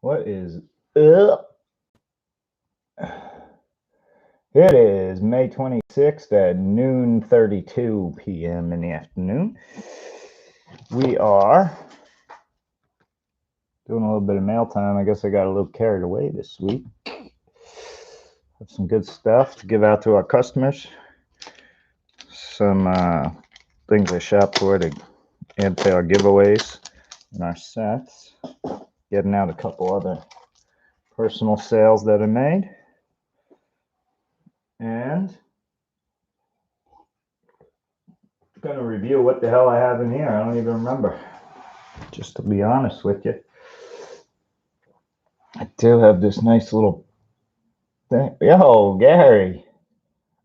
What is up? It is May 26th at noon 32 p.m. in the afternoon. We are doing a little bit of mail time. I guess I got a little carried away this week. Have some good stuff to give out to our customers. Some things I shop for to add to our giveaways and our sets. Getting out a couple other personal sales that I made. And I'm going to review what the hell I have in here. I don't even remember. Just to be honest with you. I do have this nice little thing. Yo, Gary.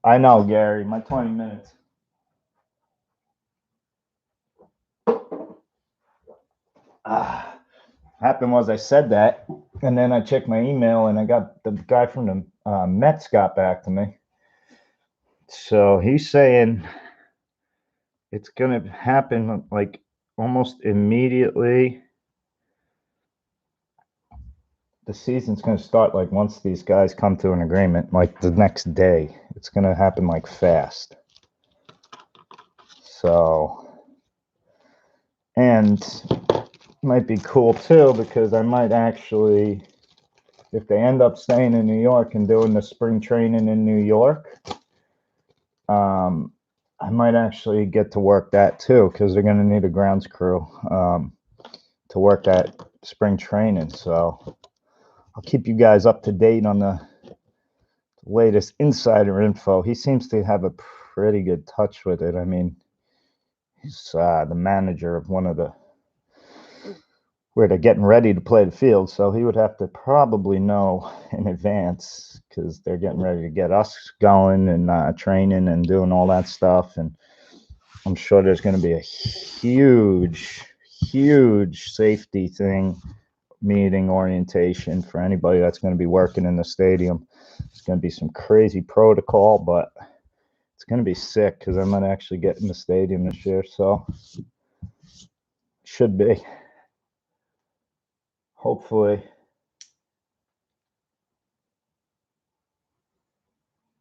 I know, Gary. My 20 minutes. Happened was I said that, and then I checked my email, and I got the guy from the Mets got back to me. So he's saying it's going to happen like almost immediately. The season's going to start like once these guys come to an agreement, like the next day. It's going to happen like fast. So, and might be cool too, because I might actually, if they end up staying in New York and doing the spring training in New York, I might actually get to work that too, because they're going to need a grounds crew to work that spring training. So I'll keep you guys up to date on the latest insider info. He seems to have a pretty good touch with it. I mean, he's the manager of one of the where they're getting ready to play the field, so he would have to probably know in advance, because they're getting ready to get us going and training and doing all that stuff. And I'm sure there's going to be a huge safety thing, meeting, orientation for anybody that's going to be working in the stadium. It's going to be some crazy protocol, but it's going to be sick, because I might actually get in the stadium this year, so should be. Hopefully.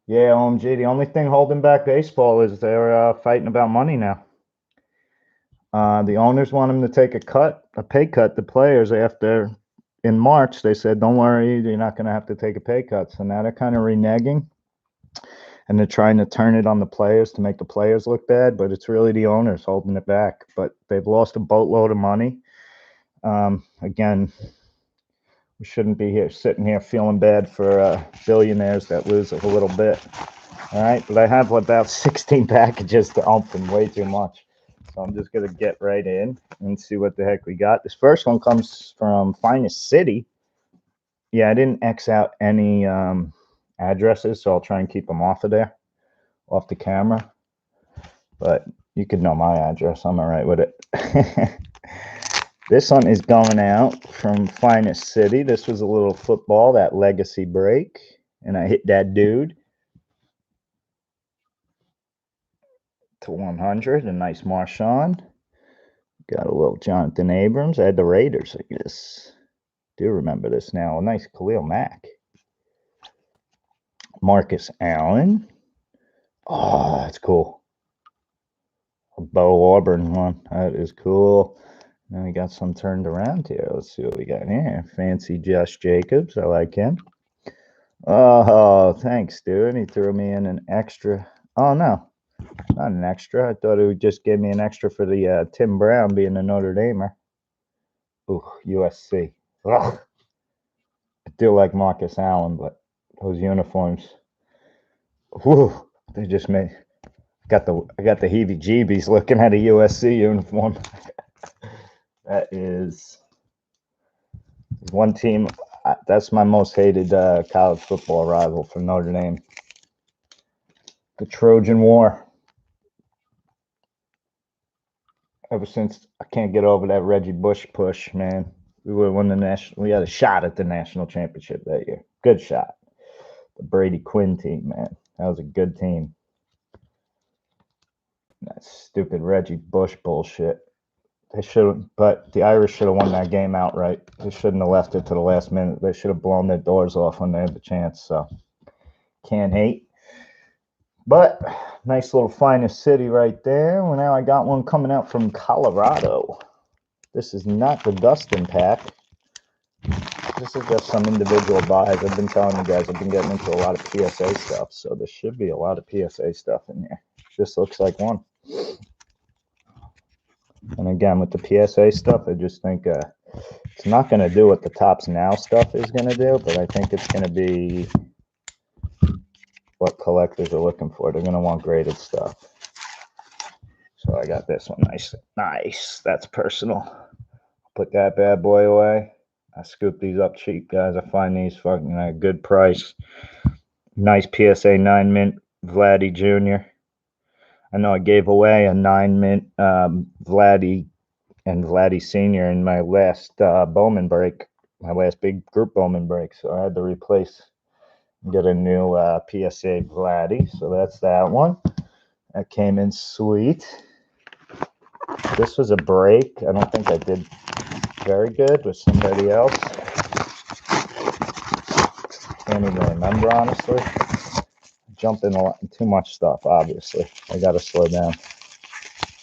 Yeah, OMG, the only thing holding back baseball is they're fighting about money now. The owners want them to take a pay cut, the players, after in March. They said, don't worry, you're not going to have to take a pay cut. So now they're kind of reneging, and they're trying to turn it on the players to make the players look bad, but it's really the owners holding it back. But they've lost a boatload of money. Again, we shouldn't be sitting here feeling bad for billionaires that lose a little bit. All right, but I have about 16 packages to open, way too much. So I'm just going to get right in and see what the heck we got. This first one comes from Finest City. Yeah, I didn't X out any addresses, so I'll try and keep them off of there, off the camera. But you could know my address. I'm all right with it. This one is going out from Finest City. This was a little football, that legacy break, and I hit that dude to 100. A nice Marshawn. Got a little Jonathan Abrams. I had the Raiders, I guess. Do remember this now. A nice Khalil Mack. Marcus Allen. Oh, that's cool. A Bo Auburn one. That is cool. Now we got some turned around here. Let's see what we got here. Fancy Josh Jacobs. I like him. Oh, thanks, dude. He threw me in an extra. Oh, no. Not an extra. I thought it would just give me an extra for the Tim Brown being a Notre Damer. Ooh, USC. Ugh. I do like Marcus Allen, but those uniforms, whew, they just made. I got the heebie-jeebies looking at a USC uniform. That is one team. That's my most hated college football rival from Notre Dame. The Trojan War. Ever since I can't get over that Reggie Bush push, man. We would win the national. We had a shot at the national championship that year. Good shot. The Brady Quinn team, man. That was a good team. That stupid Reggie Bush bullshit. They should, but the Irish should have won that game outright. They shouldn't have left it to the last minute. They should have blown their doors off when they had the chance. So can't hate. But nice little finest city right there. Well, now I got one coming out from Colorado. This is not the Dustin pack. This is just some individual buys. I've been telling you guys I've been getting into a lot of PSA stuff, so there should be a lot of PSA stuff in here. This looks like one. And again, with the PSA stuff, I just think it's not going to do what the Topps Now stuff is going to do, but I think it's going to be what collectors are looking for. They're going to want graded stuff. So I got this one. Nice. Nice. That's personal. Put that bad boy away. I scoop these up cheap, guys. I find these fucking at a good price. Nice PSA 9 mint Vladdy Jr. I know I gave away a 9 mint Vladdy and Vladdy Sr. in my last Bowman break, my last big group Bowman break. So I had to replace and get a new PSA Vladdy. So that's that one. That came in sweet. This was a break. I don't think I did very good with somebody else. Can't even remember, honestly. Jumping a lot, too much stuff, obviously. I got to slow down.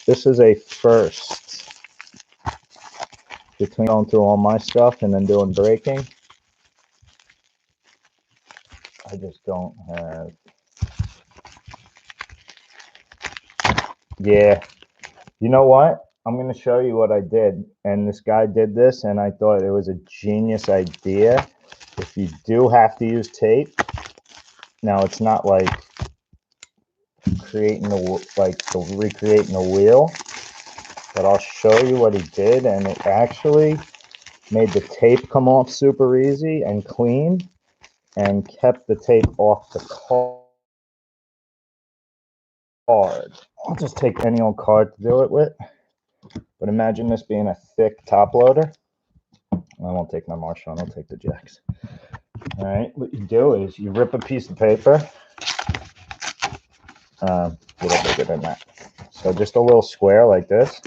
This is a first. Between going through all my stuff and then doing breaking, I just don't have. Yeah. You know what? I'm going to show you what I did. And this guy did this, and I thought it was a genius idea. If you do have to use tape, now it's not like recreating the wheel, but I'll show you what he did, and it actually made the tape come off super easy and clean, and kept the tape off the card. I'll just take any old card to do it with. But imagine this being a thick top loader. I won't take my Marshall, I'll take the Jacks. All right, what you do is you rip a piece of paper, a little bigger than that. So just a little square like this.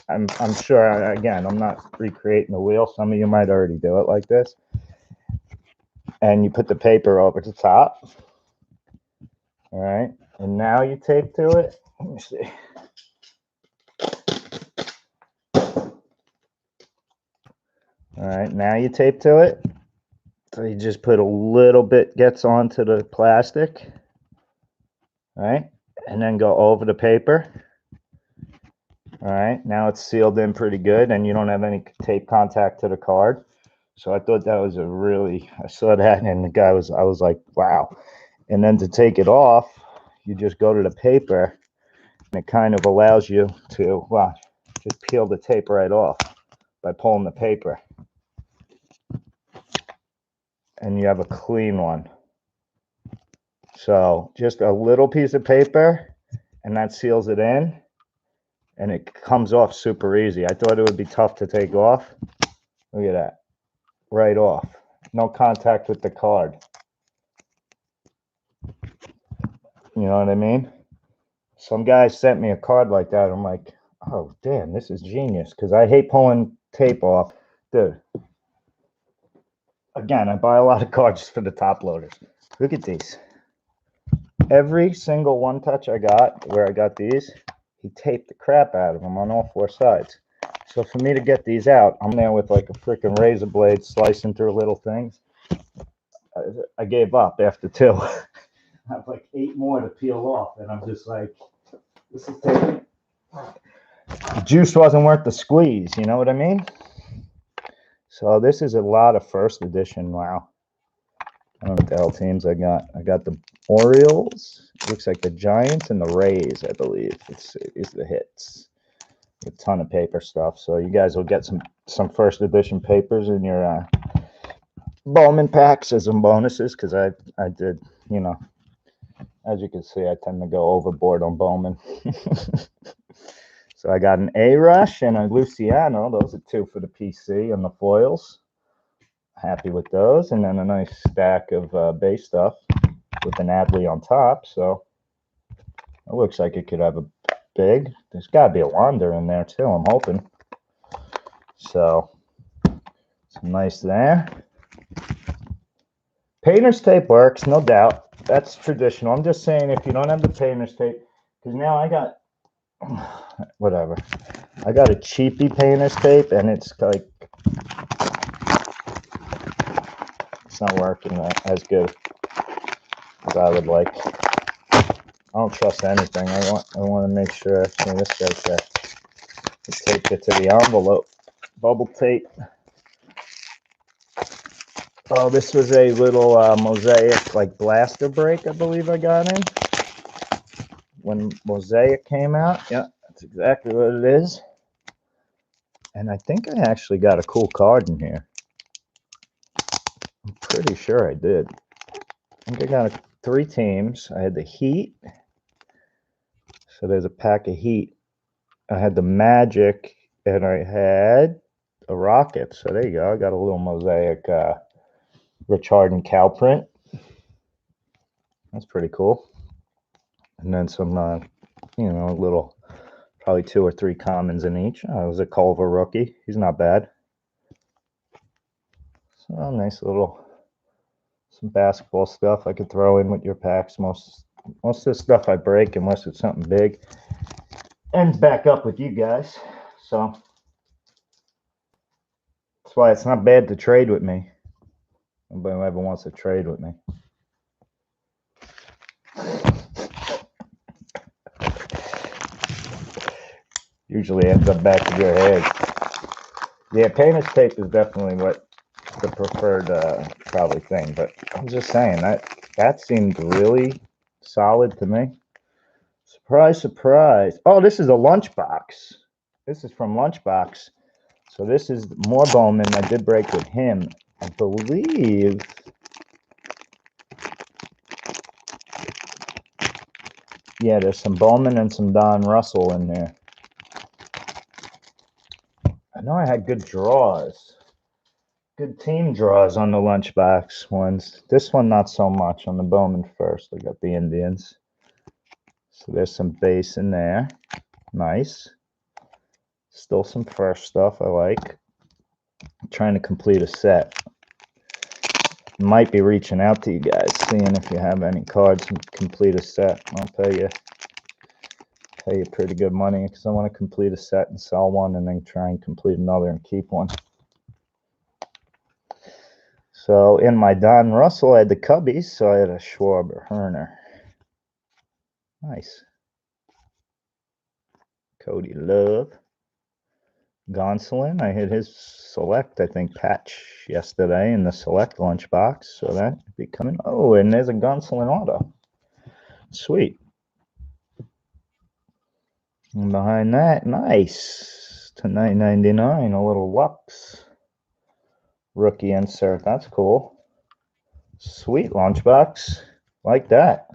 I'm sure, again, I'm not recreating the wheel. Some of you might already do it like this. And you put the paper over the top. All right, and now you tape to it. Let me see. All right, now you tape to it. So you just put a little bit gets onto the plastic. All right, and then go over the paper. All right, now it's sealed in pretty good, and you don't have any tape contact to the card. So I thought that was I saw that, and I was like, wow. And then to take it off, you just go to the paper, and it kind of allows you to, well, just peel the tape right off by pulling the paper. And you have a clean one. So just a little piece of paper, and that seals it in, and it comes off super easy. I thought it would be tough to take off. Look at that. Right off. No contact with the card. You know what I mean? Some guy sent me a card like that. I'm like, oh, damn, this is genius, because I hate pulling tape off. Dude. Again, I buy a lot of cards for the top loaders. Look at these. Every single one touch I got, where I got these, he taped the crap out of them on all four sides. So for me to get these out, I'm there with like a freaking razor blade slicing through little things. I gave up after 2. I have like 8 more to peel off, and I'm just like, this is taking. The juice wasn't worth the squeeze, you know what I mean? So this is a lot of first edition. Wow. I don't know what the hell teams I got. I got the Orioles. It looks like the Giants and the Rays, I believe. Let's see. These are the hits. A ton of paper stuff. So you guys will get some first edition papers in your Bowman packs as some bonuses, because I did, you know, as you can see, I tend to go overboard on Bowman. So I got an A-Rush and a Luciano. Those are 2 for the PC and the foils. Happy with those. And then a nice stack of base stuff with an Adley on top. So it looks like it could have a big. There's got to be a Wander in there too, I'm hoping. So, some nice there. Painter's tape works, no doubt. That's traditional. I'm just saying if you don't have the painter's tape, because now I got, whatever. I got a cheapy painter's tape, and it's like, it's not working as good as I would like. I don't trust anything. I want to make sure. Actually, this guy's taped it to the envelope. Bubble tape. Oh, this was a little Mosaic like blaster break, I believe I got in when Mosaic came out. Yeah, that's exactly what it is. And I think I actually got a cool card in here. I'm pretty sure I did. I think I got 3 teams. I had the Heat. So there's a pack of Heat. I had the Magic, and I had a Rocket. So there you go. I got a little Mosaic Rich Harden cow print. That's pretty cool. And then some, little, probably 2 or 3 commons in each. It was a Culver rookie. He's not bad. So nice little, some basketball stuff I could throw in with your packs. Most of the stuff I break, unless it's something big, ends back up with you guys. So that's why it's not bad to trade with me. Nobody ever wants to trade with me. Usually ends up back to your head. Yeah, painter's tape is definitely what the preferred probably thing. But I'm just saying that seemed really solid to me. Surprise, surprise. Oh, this is a Lunchbox. This is from Lunchbox. So this is more Bowman. I did break with him. I believe. Yeah, there's some Bowman and some Don Russell in there. I know I had good draws. Good team draws on the Lunchbox ones. This one, not so much. On the Bowman first, I got the Indians. So there's some base in there. Nice. Still some fresh stuff I like. I'm trying to complete a set. Might be reaching out to you guys, seeing if you have any cards to complete a set. I'll pay you pretty good money because I want to complete a set and sell one and then try and complete another and keep one. So in my Don Russell, I had the Cubbies, so I had a Schwarber, Herner. Nice. Cody Love. Gonsolin, I hit his select, I think, patch yesterday in the select Lunchbox, so that would be coming. Oh, and there's a Gonsolin auto. Sweet. And behind that, nice. To $9.99, a little Lux. Rookie insert, that's cool. Sweet Lunchbox. Like that.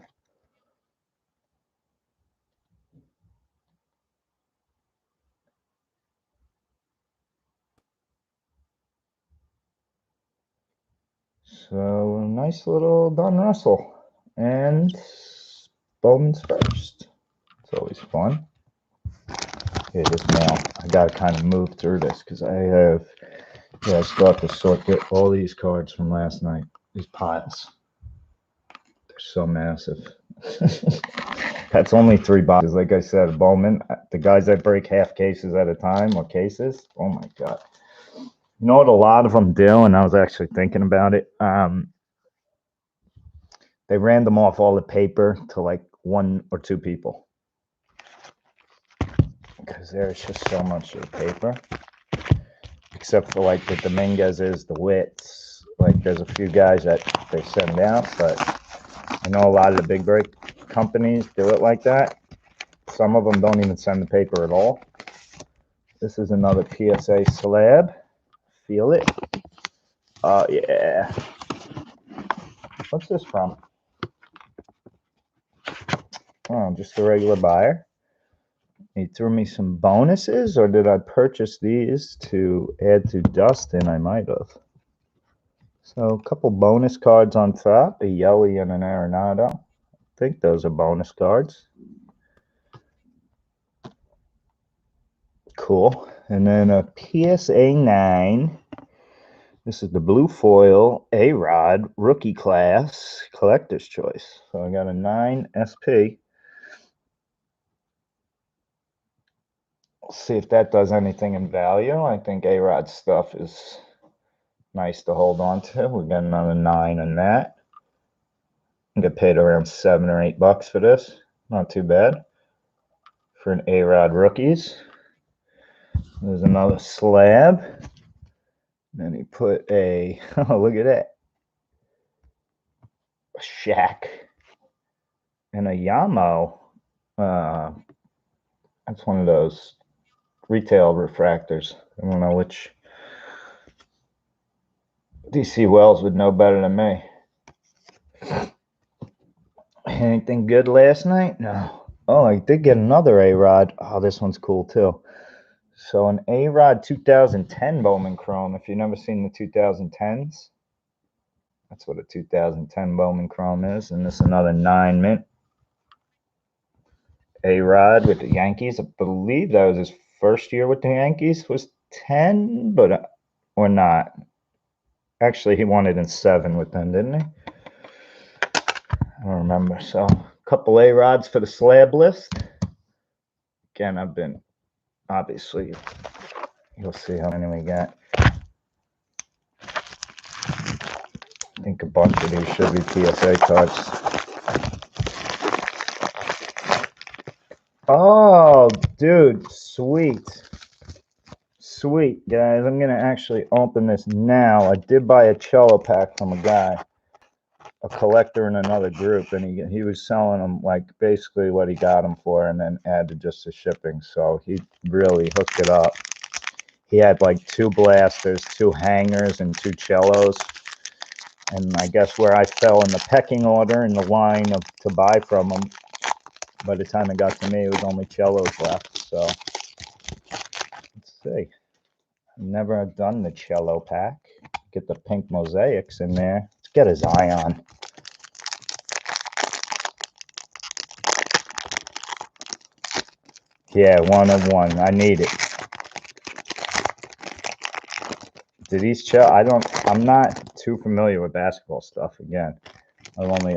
So, nice little Don Russell. And Bowman's first. It's always fun. Okay, this mail, I gotta kind of move through this because I still have to sort all these cards from last night. These piles. They're so massive. That's only 3 boxes. Like I said, Bowman, the guys that break half cases at a time or cases, oh my God. You know what a lot of them do, and I was actually thinking about it. They ran them off all the paper to like 1 or 2 people. Because there's just so much of the paper. Except for like the Dominguez's, the Wits. Like there's a few guys that they send out, but I know a lot of the big break companies do it like that. Some of them don't even send the paper at all. This is another PSA slab. Feel it. Oh, yeah. What's this from? Oh, just a regular buyer. He threw me some bonuses, or did I purchase these to add to Dustin? I might have. So a couple bonus cards on top, a Yelly and an Arenado. I think those are bonus cards. Cool. And then a PSA 9. This is the blue foil A-Rod rookie class collector's choice. So I got a 9 SP. Let's see if that does anything in value. I think A-Rod stuff is nice to hold on to. We got another 9 on that. I get paid around $7 or $8 for this. Not too bad for an A-Rod rookies. There's another slab. Then he put a, oh, look at that. A Shaq and a Yamo. That's one of those retail refractors. I don't know which. DC Wells would know better than me. Anything good last night? No. Oh, I did get another A-Rod. Oh, this one's cool too. So an A-Rod 2010 Bowman Chrome. If you've never seen the 2010s, that's what a 2010 Bowman Chrome is. And this is another 9 mint A-Rod with the Yankees. I believe that was his first year with the Yankees. Was 10, but or not. Actually, he won it in 7 with them, didn't he? I don't remember. So a couple A-Rods for the slab list. Again, I've been, obviously, you'll see how many we got. I think a bunch of these should be PSA cards. Oh, dude, sweet. Sweet, guys. I'm going to actually open this now. I did buy a cello pack from a guy, a collector in another group, and he was selling them like basically what he got them for and then added just the shipping. So he really hooked it up. He had like 2 blasters, 2 hangers, and 2 cellos. And I guess where I fell in the pecking order in the line of to buy from him, by the time it got to me, it was only cellos left. So let's see. I've never done the cello pack. Get the pink mosaics in there. Let's get a Zion. Yeah, 1 of 1. I need it. Do these cello? I'm not too familiar with basketball stuff. Again, I've only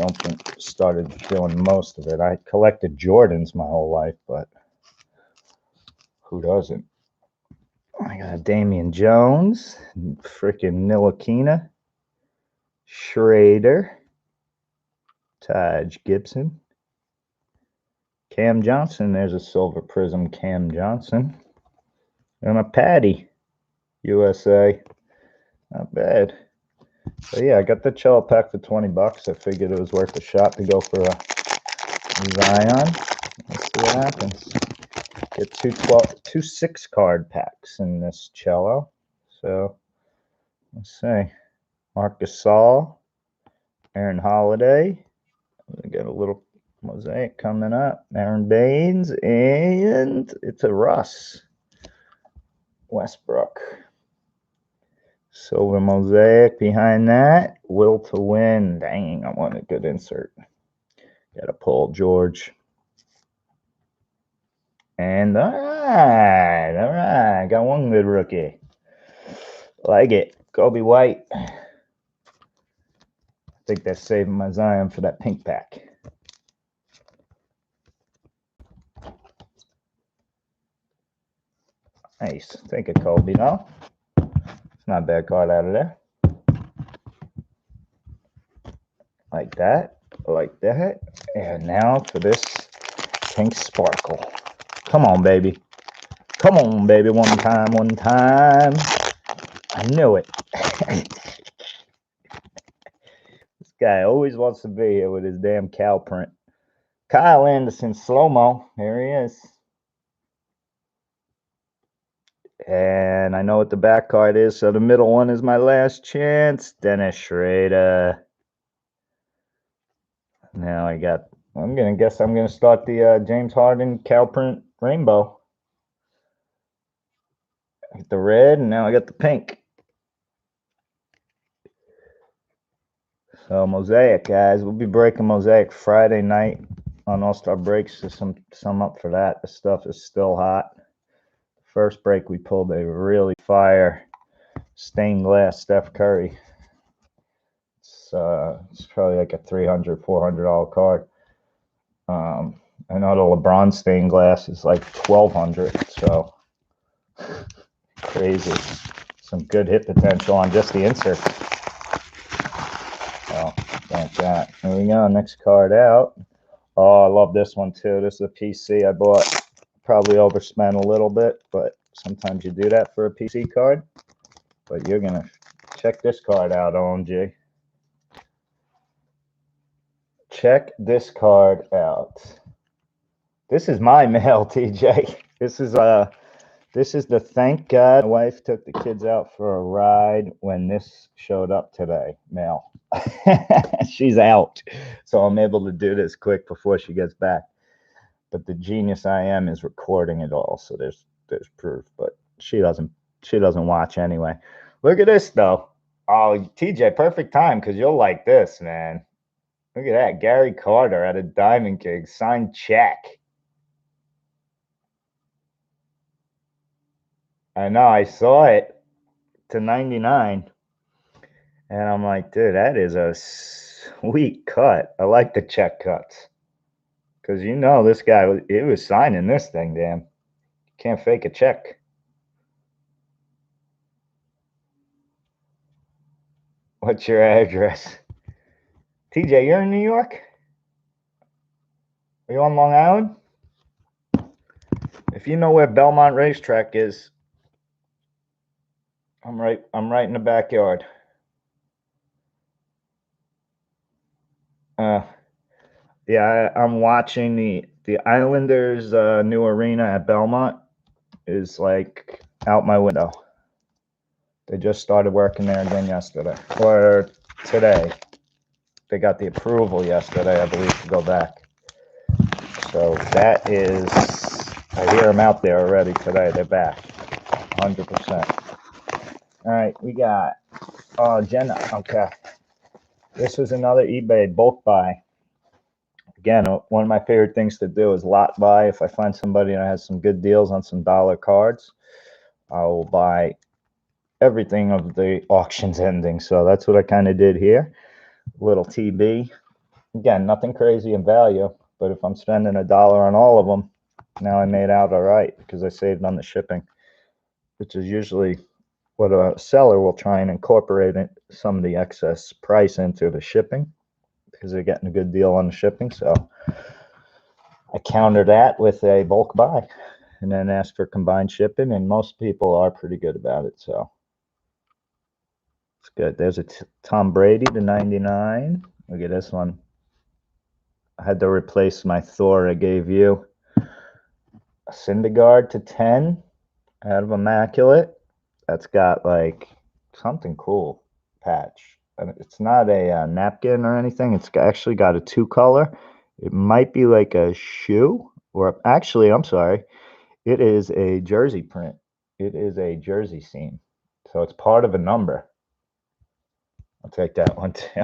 started doing most of it. I collected Jordans my whole life, but who doesn't? I got Damian Jones, freaking Ntilikina, Schrader, Taj Gibson, Cam Johnson. There's a silver prism Cam Johnson. And a Patty, USA. Not bad. So yeah, I got the cello pack for $20. I figured it was worth a shot to go for a Zion. Let's see what happens. Get two 6-card packs in this cello. So let's see. Marc Gasol, Aaron Holiday. We got a little mosaic coming up. Aaron Baines, and it's a Russ Westbrook. Silver mosaic behind that. Will to win. Dang, I want a good insert. Got a Paul George. And all right. Got one good rookie. Like it. Kobe White. I think that's saving my Zion for that pink pack. Nice. Take a Kobe, no? It's not a bad card out of there. Like that. Like that. And now for this pink sparkle. Come on, baby. Come on, baby. One time. I knew it. This guy always wants to be here with his damn cow print. Kyle Anderson, slow-mo. There he is. And I know what the back card is, so the middle one is my last chance. Dennis Schrader. Now I'm going to start the James Harden cow print rainbow. I got the red, and now I got the pink. So Mosaic, guys. We'll be breaking Mosaic Friday night on All-Star Breaks to sum up for that. The stuff is still hot. first break we pulled a really fire stained glass Steph Curry. It's probably like a $300, $400 card. I know the LeBron stained glass is like $1,200, so crazy. Some good hit potential on just the insert. So, like that. There we go. Next card out. Oh, I love this one too. This is a PC I bought. Probably overspent a little bit, but sometimes you do that for a PC card. But you're going to check this card out, OMG. Check this card out. This is my mail, TJ. This is the thank God my wife took the kids out for a ride when this showed up today. Mail. She's out, so I'm able to do this quick before she gets back. But the genius I am is recording it all, so there's proof. But she doesn't watch anyway. Look at this though. Oh, TJ, perfect time because you'll like this, man. Look at that, Gary Carter at a Diamond King signed check. I know, I saw it to 99, and I'm like, dude, that is a sweet cut. I like the check cuts. Because you know this guy, he was signing this thing, damn. Can't fake a check. What's your address? TJ, you're in New York? Are you on Long Island? If you know where Belmont Racetrack is, I'm right in the backyard. Yeah, I'm watching the Islanders' new arena at Belmont is like out my window. They just started working there again yesterday or today. They got the approval yesterday, I believe, to go back. So that is, I hear them out there already today. They're back, 100%. All right, we got Jenna. Okay, this was another eBay bulk buy. Again, one of my favorite things to do is lot buy. If I find somebody that has some good deals on some dollar cards, I will buy everything of the auction's ending. So that's what I kind of did here. Little TB. Again, nothing crazy in value, but if I'm spending $1 on all of them, now I made out all right because I saved on the shipping, which is usually what a seller will try and incorporate some of the excess price into the shipping because they're getting a good deal on the shipping. So I counter that with a bulk buy and then ask for combined shipping, and most people are pretty good about it. So it's good. There's a Tom Brady to 99. Look at this one. I had to replace my Thor I gave you. A Syndergaard to 10 out of Immaculate. That's got like something cool patch. And it's not a napkin or anything. It's actually got a 2-color. It might be like a shoe, or actually, I'm sorry. It is a jersey print. It is a jersey seam. So it's part of a number. I'll take that one too.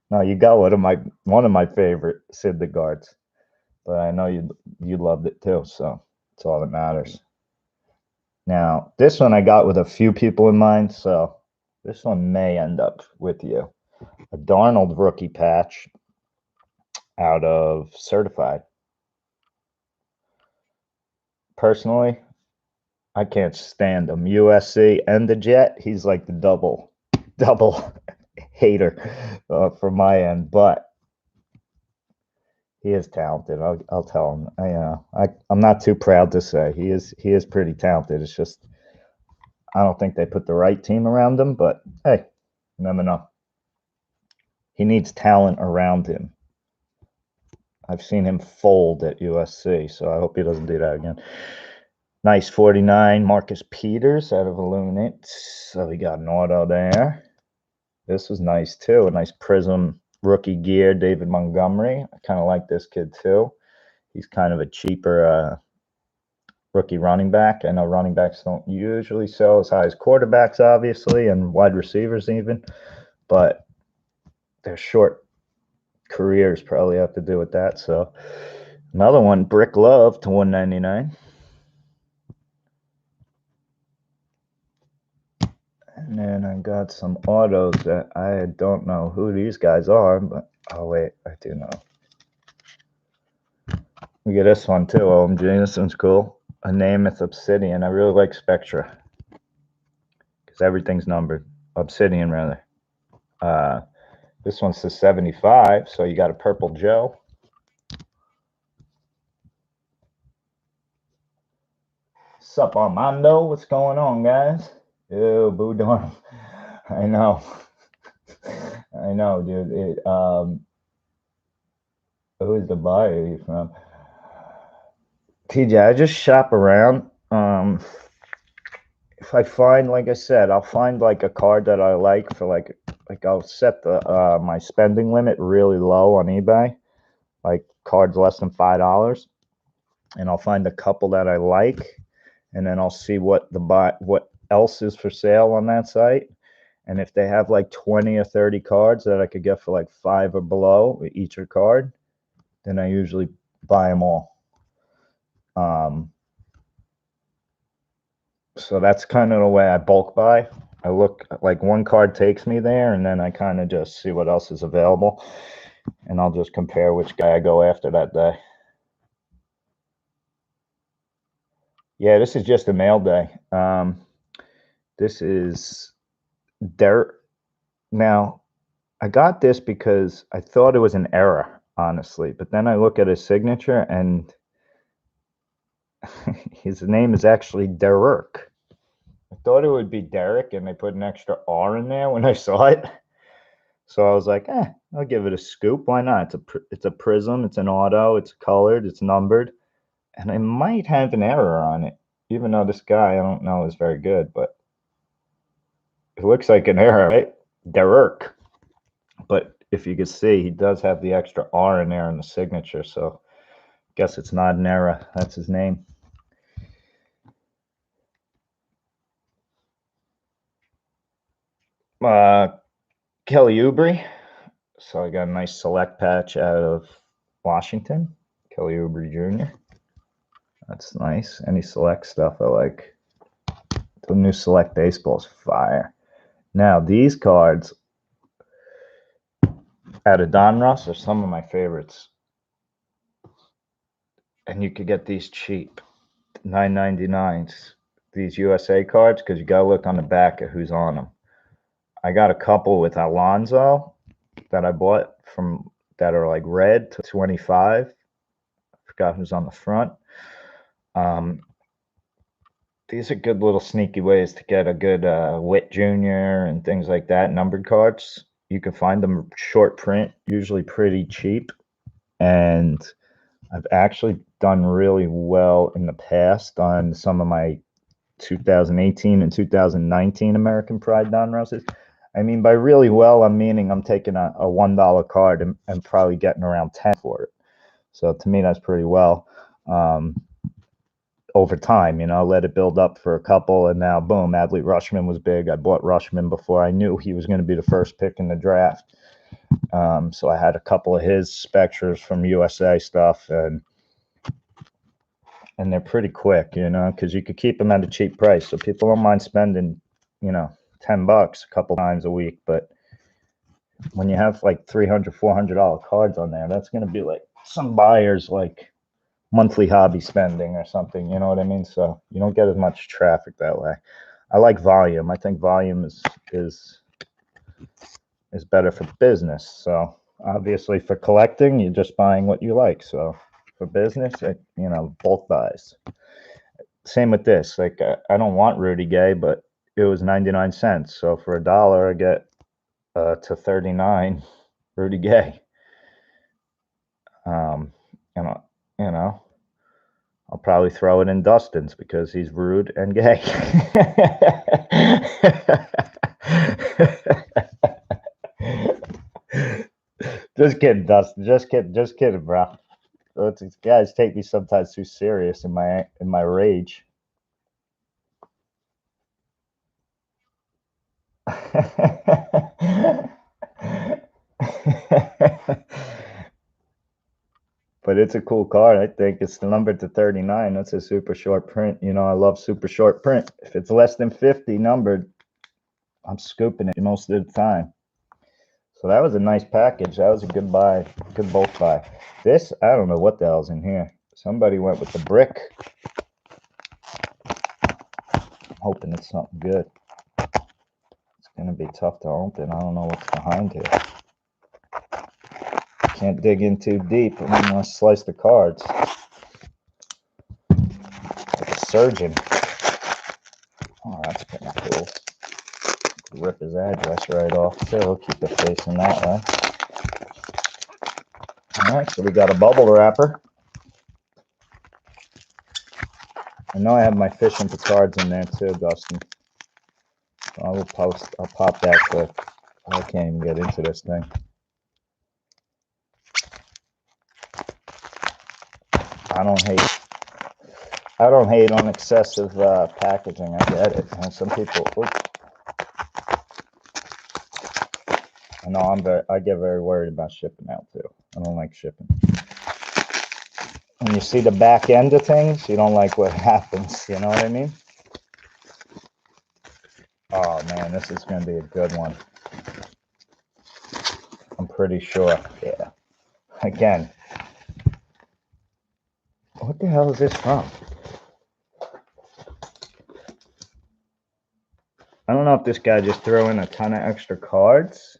No, you got one of my favorite Syndergaards. But I know you loved it too, so it's all that matters. Now, this one I got with a few people in mind, so this one may end up with you. A Darnold rookie patch out of Certified. Personally, I can't stand him. USC and the Jet, he's like the double hater from my end, but he is talented. I'll tell him. I'm not too proud to say he is pretty talented. It's just I don't think they put the right team around him. But hey, you never know. He needs talent around him. I've seen him fold at USC, so I hope he doesn't do that again. Nice 49, Marcus Peters out of Illuminate. So we got an auto there. This was nice too. A nice Prism rookie gear, David Montgomery. I kind of like this kid too. He's kind of a cheaper rookie running back. I know running backs don't usually sell as high as quarterbacks, obviously, and wide receivers even, but their short careers probably have to do with that. So Another one, Brick Love to 199. And then I got some autos that I don't know who these guys are, but oh wait, I do know. We get this one too, OMG. This one's cool. A Namath Obsidian. I really like Spectra because everything's numbered. Obsidian, rather. This one's to 75, so you got a Purple Joe. Sup, Armando? What's going on, guys? Ew, Boo Dorm. I know. I know, dude. Who is the buyer you from? TJ, I just shop around. If I find, like I said, I'll find like a card that I like for like I'll set the my spending limit really low on eBay, like cards less than $5, and I'll find a couple that I like, and then I'll see what else is for sale on that site. And if they have like 20 or 30 cards that I could get for like 5 or below each card, then I usually buy them all. So that's kind of the way I bulk buy. I look like one card takes me there, and then I kind of just see what else is available, and I'll just compare which guy I go after that day. Yeah, this is just a mail day. This is Derek. Now, I got this because I thought it was an error, honestly, but then I look at his signature, and his name is actually Derek. I thought it would be Derek, and they put an extra R in there when I saw it. So I was like, I'll give it a scoop. Why not? It's a prism. It's an auto. It's colored. It's numbered, and I might have an error on it, even though this guy I don't know is very good, but it looks like an error, right? Derek. But if you can see, he does have the extra R in there in the signature, so I guess it's not an error. That's his name. Kelly Oubre. So I got a nice select patch out of Washington. Kelly Oubre Jr. That's nice. Any select stuff I like. The new select baseball is fire. Now these cards out of Donruss are some of my favorites, and you could get these cheap, $9.99s. These USA cards, because you gotta look on the back of who's on them. I got a couple with Alonso that I bought from that are like red to 25. I forgot who's on the front. These are good little sneaky ways to get a good Witt Jr. and things like that, numbered cards. You can find them short print, usually pretty cheap. And I've actually done really well in the past on some of my 2018 and 2019 American Pride Donrusses. I mean, by really well, I'm meaning I'm taking a $1 card and probably getting around 10 for it. So to me, that's pretty well. Over time, let it build up for a couple, and now boom, Adley Rutschman was big. I bought Rutschman before I knew he was going to be the first pick in the draft. So I had a couple of his Spectras from USA stuff, and they're pretty quick, because you could keep them at a cheap price. So people don't mind spending, $10 a couple times a week. But when you have like $300, $400 cards on there, that's going to be like some buyers like monthly hobby spending or something, you know what I mean? So you don't get as much traffic that way. I like volume. I think volume is better for business. So obviously for collecting, you're just buying what you like. So for business, bulk buys. Same with this. Like I don't want Rudy Gay, but it was 99 cents. So for $1, I get to 39 Rudy Gay. I'll probably throw it in Dustin's because he's rude and gay. Just kidding, Dustin. Just kidding, bro. These guys take me sometimes too serious in my rage. But But it's a cool card. I think it's the number to 39. That's a super short print. You know, I love super short print. If it's less than 50 numbered, I'm scooping it most of the time. So that was a nice package. That was a good buy, good bulk buy. This, I don't know what the hell's in here. Somebody went with the brick. I'm hoping it's something good. It's going to be tough to open. I don't know what's behind here. Can't dig in too deep. I'm going to slice the cards. Like a surgeon. Oh, that's kind of cool. Rip his address right off. So we'll keep it facing that way. Alright, so we got a bubble wrapper. I know I have my fish and cards in there too, Dustin. So I'll pop that quick. I can't even get into this thing. I don't hate on excessive packaging. I get it. And some people, I know I get very worried about shipping out too. I don't like shipping. When you see the back end of things, you don't like what happens. You know what I mean? Oh man, this is going to be a good one. I'm pretty sure. Yeah. Again. What the hell is this from? I don't know if this guy just threw in a ton of extra cards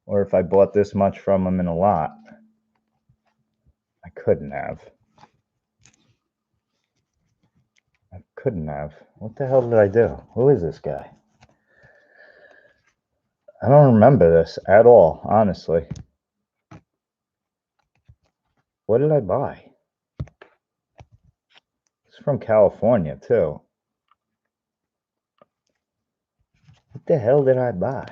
or if I bought this much from him in a lot. I couldn't have. What the hell did I do? Who is this guy? I don't remember this at all, honestly. What did I buy? It's from California, too. What the hell did I buy?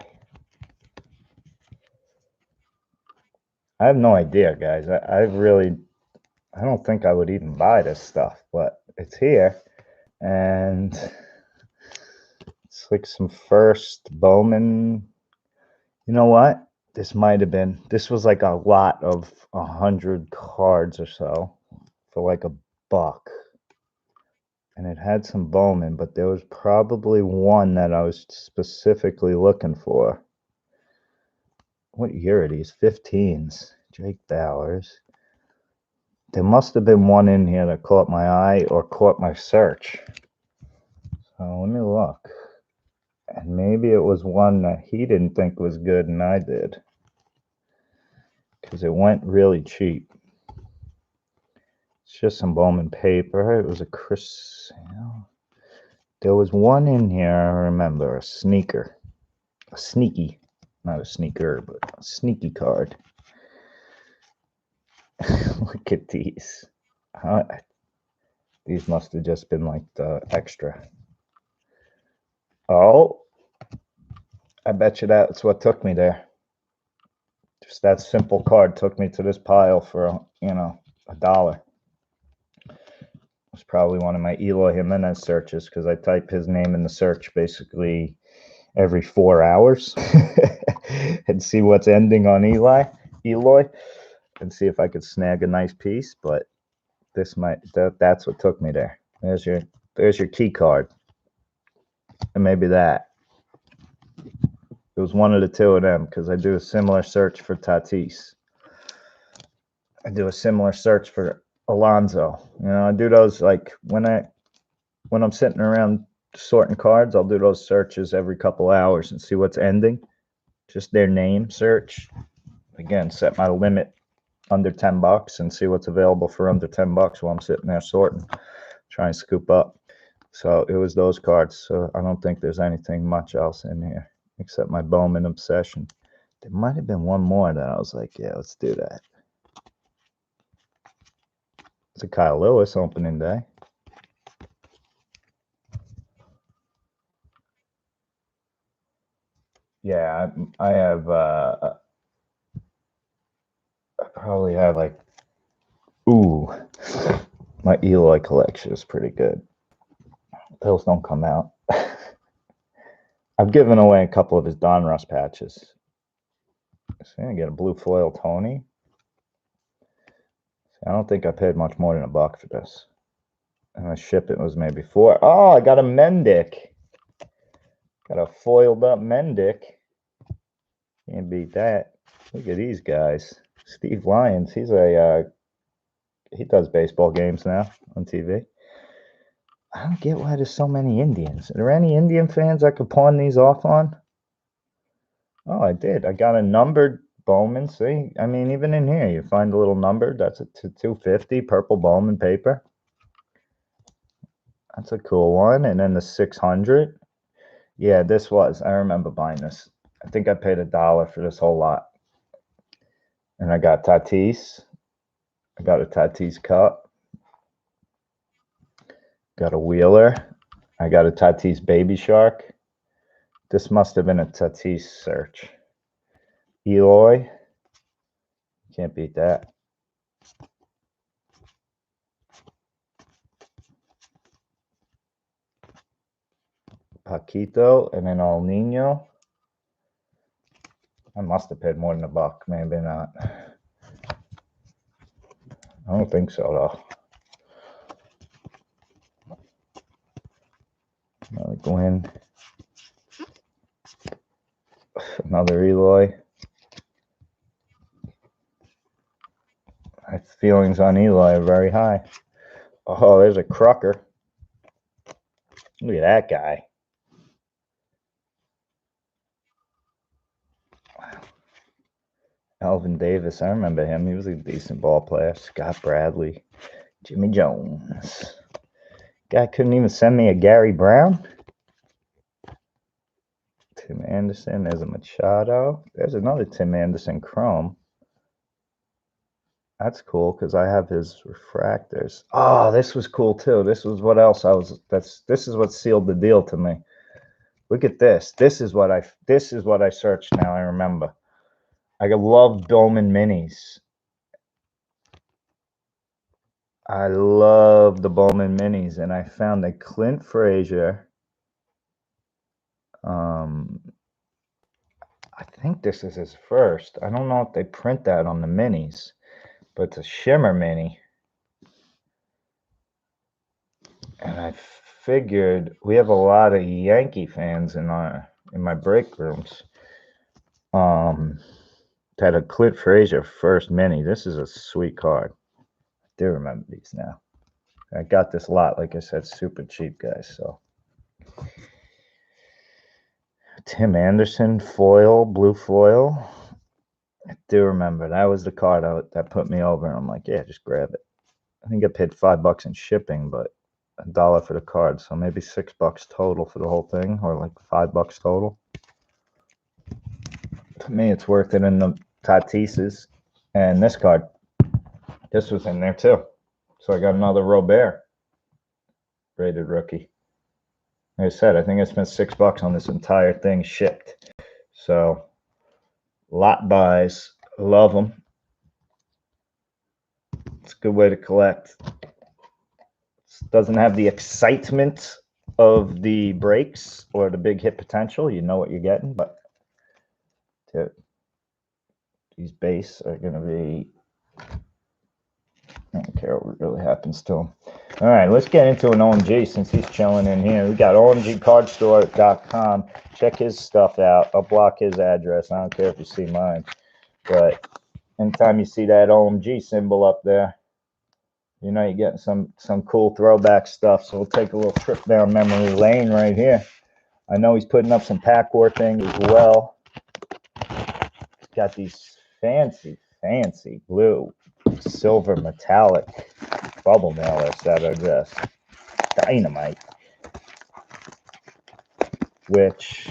I have no idea, guys. I don't think I would even buy this stuff, but it's here. And it's like some first Bowman. You know what? This was like a lot of 100 cards or so for like $1. And it had some Bowman, but there was probably one that I was specifically looking for. What year are these? 15s. Jake Bowers. There must have been one in here that caught my eye or caught my search. So let me look. And maybe it was one that he didn't think was good and I did. Because it went really cheap. It's just some Bowman paper. It was a Chris. There was one in here, I remember, a sneaker. A sneaky. Not a sneaker, but a sneaky card. Look at these. These must have just been like the extra. Oh, I bet you that's what took me there. Just that simple card took me to this pile for, $1. It's probably one of my Eloy Jimenez searches because I type his name in the search basically every 4 hours and see what's ending on Eloy, and see if I could snag a nice piece. But that's what took me there. There's your key card, and maybe that. It was one of the two of them because I do a similar search for Tatis. I do a similar search for Alonso. I do those like when I'm sitting around sorting cards, I'll do those searches every couple hours and see what's ending. Just their name search. Again, set my limit under $10 and see what's available for under $10 while I'm sitting there sorting, trying to scoop up. So it was those cards. So I don't think there's anything much else in here except my Bowman obsession. There might have been one more that I was like, yeah, let's do that. It's a Kyle Lewis opening day. Yeah, I have, I probably have like, my Eloy collection is pretty good. Those don't come out. I've given away a couple of his Donruss patches. See, I get a blue foil Tony. I don't think I paid much more than $1 for this. And the shipping was maybe $4. Oh, I got a Mendick. Got a foiled up Mendick. Can't beat that. Look at these guys. Steve Lyons, he does baseball games now on TV. I don't get why there's so many Indians. Are there any Indian fans I could pawn these off on? Oh, I did. I got a numbered Bowman. See, I mean, even in here, you find a little number. That's a 250 purple Bowman paper. That's a cool one. And then the 600. Yeah, this was. I remember buying this. I think I paid $1 for this whole lot. And I got Tatis. I got a Tatis cup. Got a Wheeler. I got a Tatis Baby Shark. This must have been a Tatis search. Eloy. Can't beat that. Paquito and then El Nino. I must have paid more than $1. Maybe not. I don't think so, though. Another Gwynn. Another Eloy. My feelings on Eloy are very high. Oh, there's a Crucker. Look at that guy. Wow. Alvin Davis, I remember him. He was a decent ball player. Scott Bradley. Jimmy Jones. Guy couldn't even send me a Gary Brown. Tim Anderson. There's a Machado. There's another Tim Anderson Chrome. That's cool because I have his refractors. Oh, this was cool too. This was what else I was. This is what sealed the deal to me. Look at this. This is what I searched now. I remember. I love Bowman minis. I love the Bowman minis, and I found a Clint Frazier. I think this is his first. I don't know if they print that on the minis, but it's a shimmer mini. And I figured we have a lot of Yankee fans in my break rooms. Had a Clint Frazier first mini. This is a sweet card. I do remember these now. I got this lot, like I said, super cheap, guys. So Tim Anderson foil, blue foil. I do remember that was the card that put me over. I'm like, yeah, just grab it. I think I paid $5 in shipping, but $1 for the card, so maybe $6 total for the whole thing, or like $5 total. To me, it's worth it in the Tatises. And this card, this was in there too. So I got another Robert rated rookie. Like I said, I think I spent $6 on this entire thing shipped. So lot buys, love them. It's a good way to collect. It doesn't have the excitement of the breaks or the big hit potential. You know what you're getting, but these base are going to be, I don't care what really happens to them. All right, let's get into an OMG since he's chilling in here. We got omgcardstore.com. Check his stuff out. I'll block his address. I don't care if you see mine. But anytime you see that OMG symbol up there, you know you're getting some cool throwback stuff. So we'll take a little trip down memory lane right here. I know he's putting up some pack war things as well. He's got these fancy blue, silver metallic bubble mailers that are just dynamite. Which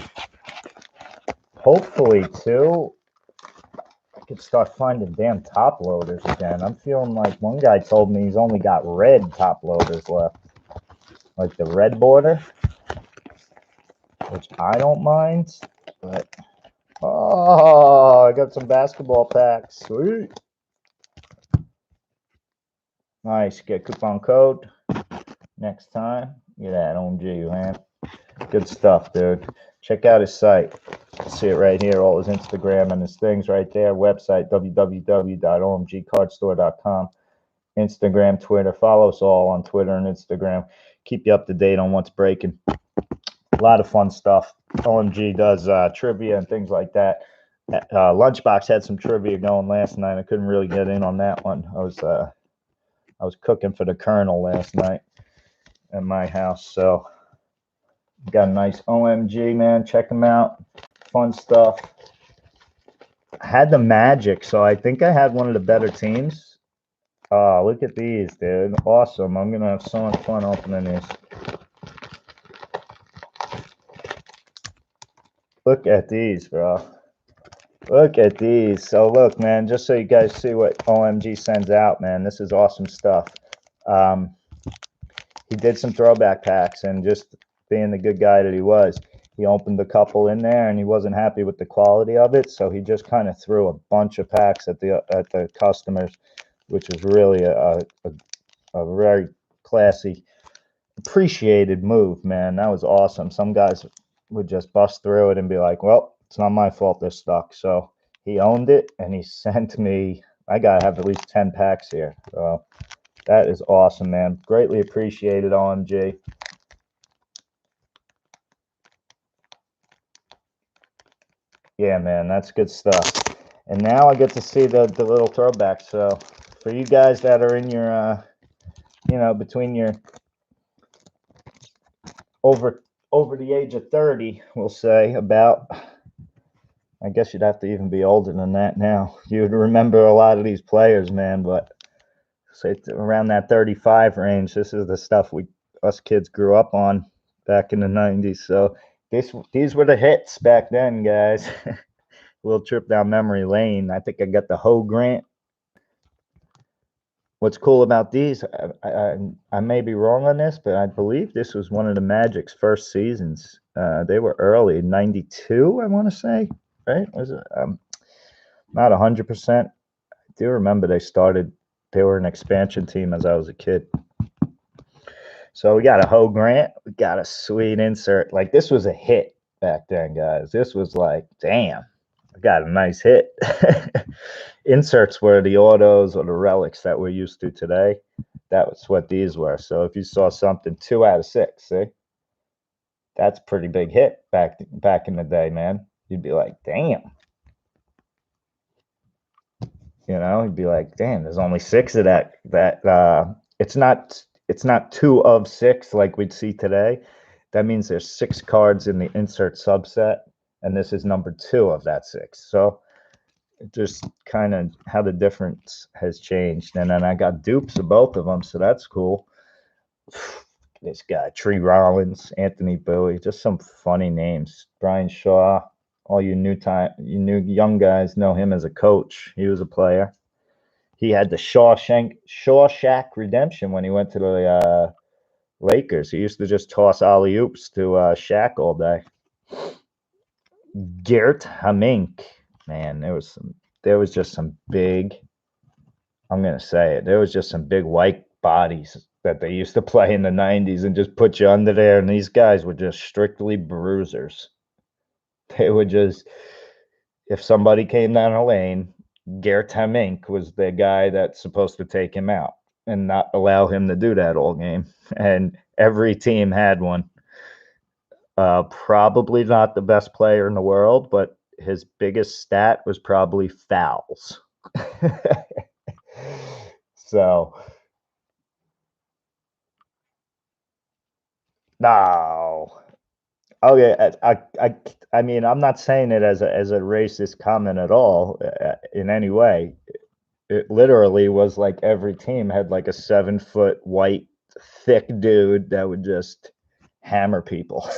hopefully too, I could start finding damn top loaders again. I'm feeling like one guy told me he's only got red top loaders left, like the red border, which I don't mind. But oh, I got some basketball packs. Sweet. Nice. Get coupon code next time. Get that OMG, man. Good stuff, dude. Check out his site. See it right here, all his Instagram and his things right there. Website, www.omgcardstore.com. Instagram, Twitter. Follow us all on Twitter and Instagram. Keep you up to date on what's breaking. A lot of fun stuff. OMG does trivia and things like that. Lunchbox had some trivia going last night. I couldn't really get in on that one. I was cooking for the Colonel last night at my house. So got a nice OMG, man. Check them out. Fun stuff. I had the Magic, so I think I had one of the better teams. Oh, look at these, dude. Awesome. I'm going to have so much fun opening these. Look at these, bro. Look at these. So look, man, just so you guys see what OMG sends out, man, this is awesome stuff. He did some throwback packs, and just being the good guy that he was, he opened a couple in there and he wasn't happy with the quality of it, so he just kind of threw a bunch of packs at the customers, which was really a very classy, appreciated move, man. That was awesome. Some guys would just bust through it and be like, well, it's not my fault they're stuck. So he owned it, and he sent me, I gotta have at least 10 packs here. So that is awesome, man. Greatly appreciated, OMG. Yeah, man, that's good stuff. And now I get to see the little throwbacks. So for you guys that are in your, between your over the age of 30, we'll say, about, I guess you'd have to even be older than that now. You would remember a lot of these players, man, but say around that 35 range, this is the stuff us kids grew up on back in the 90s. So these were the hits back then, guys. A little trip down memory lane. I think I got the Ho Grant. What's cool about these, I may be wrong on this, but I believe this was one of the Magic's first seasons. They were early, 92, I want to say, right? Was it? Not 100%. I do remember they were an expansion team as I was a kid. So we got a Ho Grant. We got a sweet insert. Like, this was a hit back then, guys. This was like, damn, I got a nice hit. Inserts were the autos or the relics that we're used to today. That was what these were. So if you saw something 2 out of 6, see, that's a pretty big hit back in the day, man. You'd be like, damn. You'd be like, damn, there's only 6 of that. It's not 2 of 6 like we'd see today. That means there's 6 cards in the insert subset, and this is number 2 of that 6. So just kind of how the difference has changed. And then I got dupes of both of them, so that's cool. This guy, Tree Rollins, Anthony Bowie, just some funny names. Brian Shaw. All you new young guys know him as a coach. He was a player. He had the Shawshank Redemption when he went to the Lakers. He used to just toss alley-oops to Shaq all day. Gert Hamink. Man, there was just some big, I'm going to say it, there was just some big white bodies that they used to play in the 90s and just put you under there, and these guys were just strictly bruisers. They would just, if somebody came down a lane, Gert Hamink was the guy that's supposed to take him out and not allow him to do that all game. And every team had one. Probably not the best player in the world, but his biggest stat was probably fouls. So, no. Okay, I mean, I'm not saying it as a racist comment at all in any way. It literally was like every team had like a 7-foot white thick dude that would just hammer people.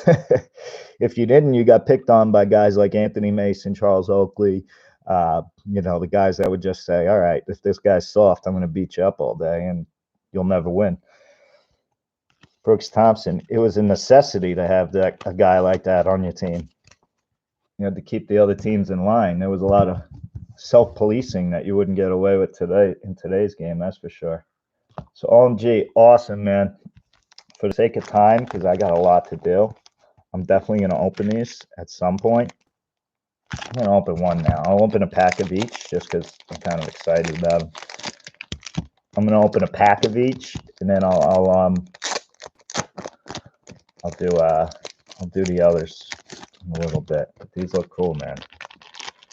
If you didn't, you got picked on by guys like Anthony Mason, Charles Oakley, the guys that would just say, all right, if this guy's soft, I'm going to beat you up all day and you'll never win. Brooks Thompson, it was a necessity to have a guy like that on your team. You had to keep the other teams in line. There was a lot of self-policing that you wouldn't get away with today in today's game, that's for sure. So OMG, awesome, man. For the sake of time, because I got a lot to do, I'm definitely going to open these at some point. I'm going to open one now. I'll open a pack of each just because I'm kind of excited about them. I'm gonna open a pack of each, and then I'll do the others in a little bit. But these look cool, man.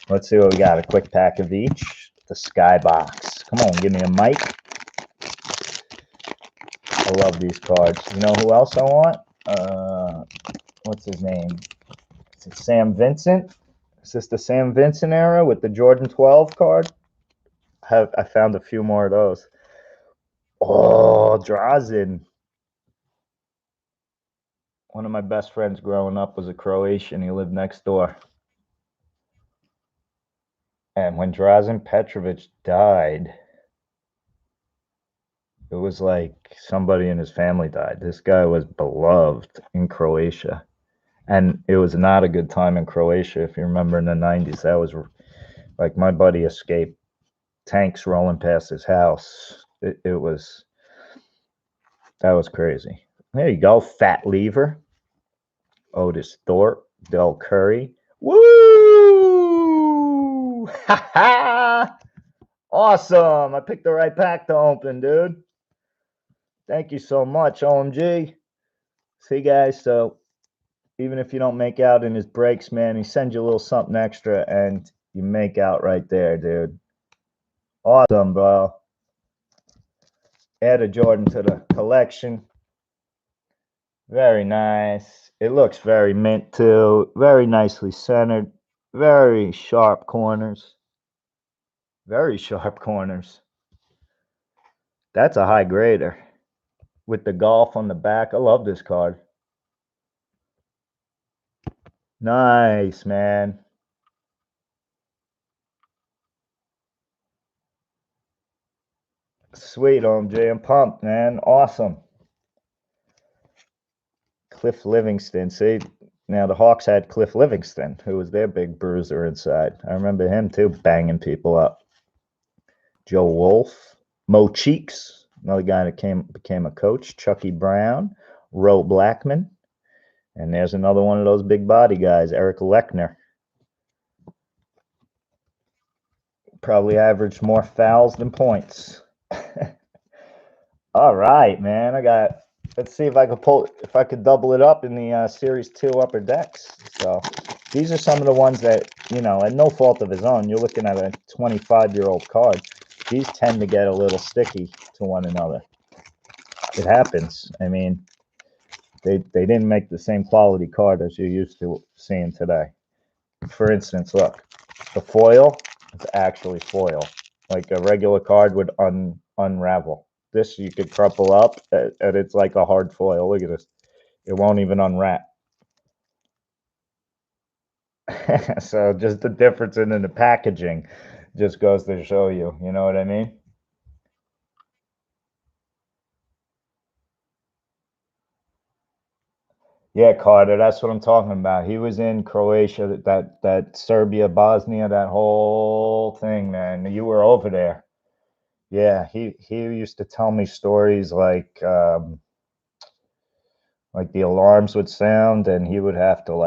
Let's see what we got. A quick pack of each. The Skybox. Come on, give me a mic. I love these cards. You know who else I want? What's his name? Is it Sam Vincent? Is this the Sam Vincent era with the Jordan 12 card? I found a few more of those. Oh, Drazen. One of my best friends growing up was a Croatian. He lived next door. And when Drazen Petrovic died, it was like somebody in his family died. This guy was beloved in Croatia. And it was not a good time in Croatia, if you remember in the 90s. That was like my buddy escaped tanks rolling past his house. That was crazy. There you go, Fat Lever. Otis Thorpe, Del Curry. Woo! Ha ha! Awesome! I picked the right pack to open, dude. Thank you so much, OMG. See, guys, so even if you don't make out in his breaks, man, he sends you a little something extra, and you make out right there, dude. Awesome, bro. Add a Jordan to the collection. Very nice. It looks very mint too. Very nicely centered. Very sharp corners. Very sharp corners. That's a high grader. With the golf on the back. I love this card. Nice, man. Sweet, OMJ. I'm pumped, man. Awesome. Cliff Livingston. See, now the Hawks had Cliff Livingston, who was their big bruiser inside. I remember him too, banging people up. Joe Wolf, Mo Cheeks, another guy that became a coach. Chucky Brown, Ro Blackman, and there's another one of those big body guys, Eric Lechner. Probably averaged more fouls than points. All right, man. Let's see if I could double it up in the Series 2 upper decks. So these are some of the ones that, at no fault of his own, you're looking at a 25-year-old card. These tend to get a little sticky to one another. It happens. I mean, they didn't make the same quality card as you're used to seeing today. For instance, look, the foil is actually foil. Like a regular card would unravel. This you could crumple up, and it's like a hard foil. Look at this. It won't even unwrap. So just the difference in the packaging just goes to show you. You know what I mean? Yeah, Carter, that's what I'm talking about. He was in Croatia, that Serbia, Bosnia, that whole thing, man. You were over there. Yeah, he used to tell me stories like the alarms would sound and he would have to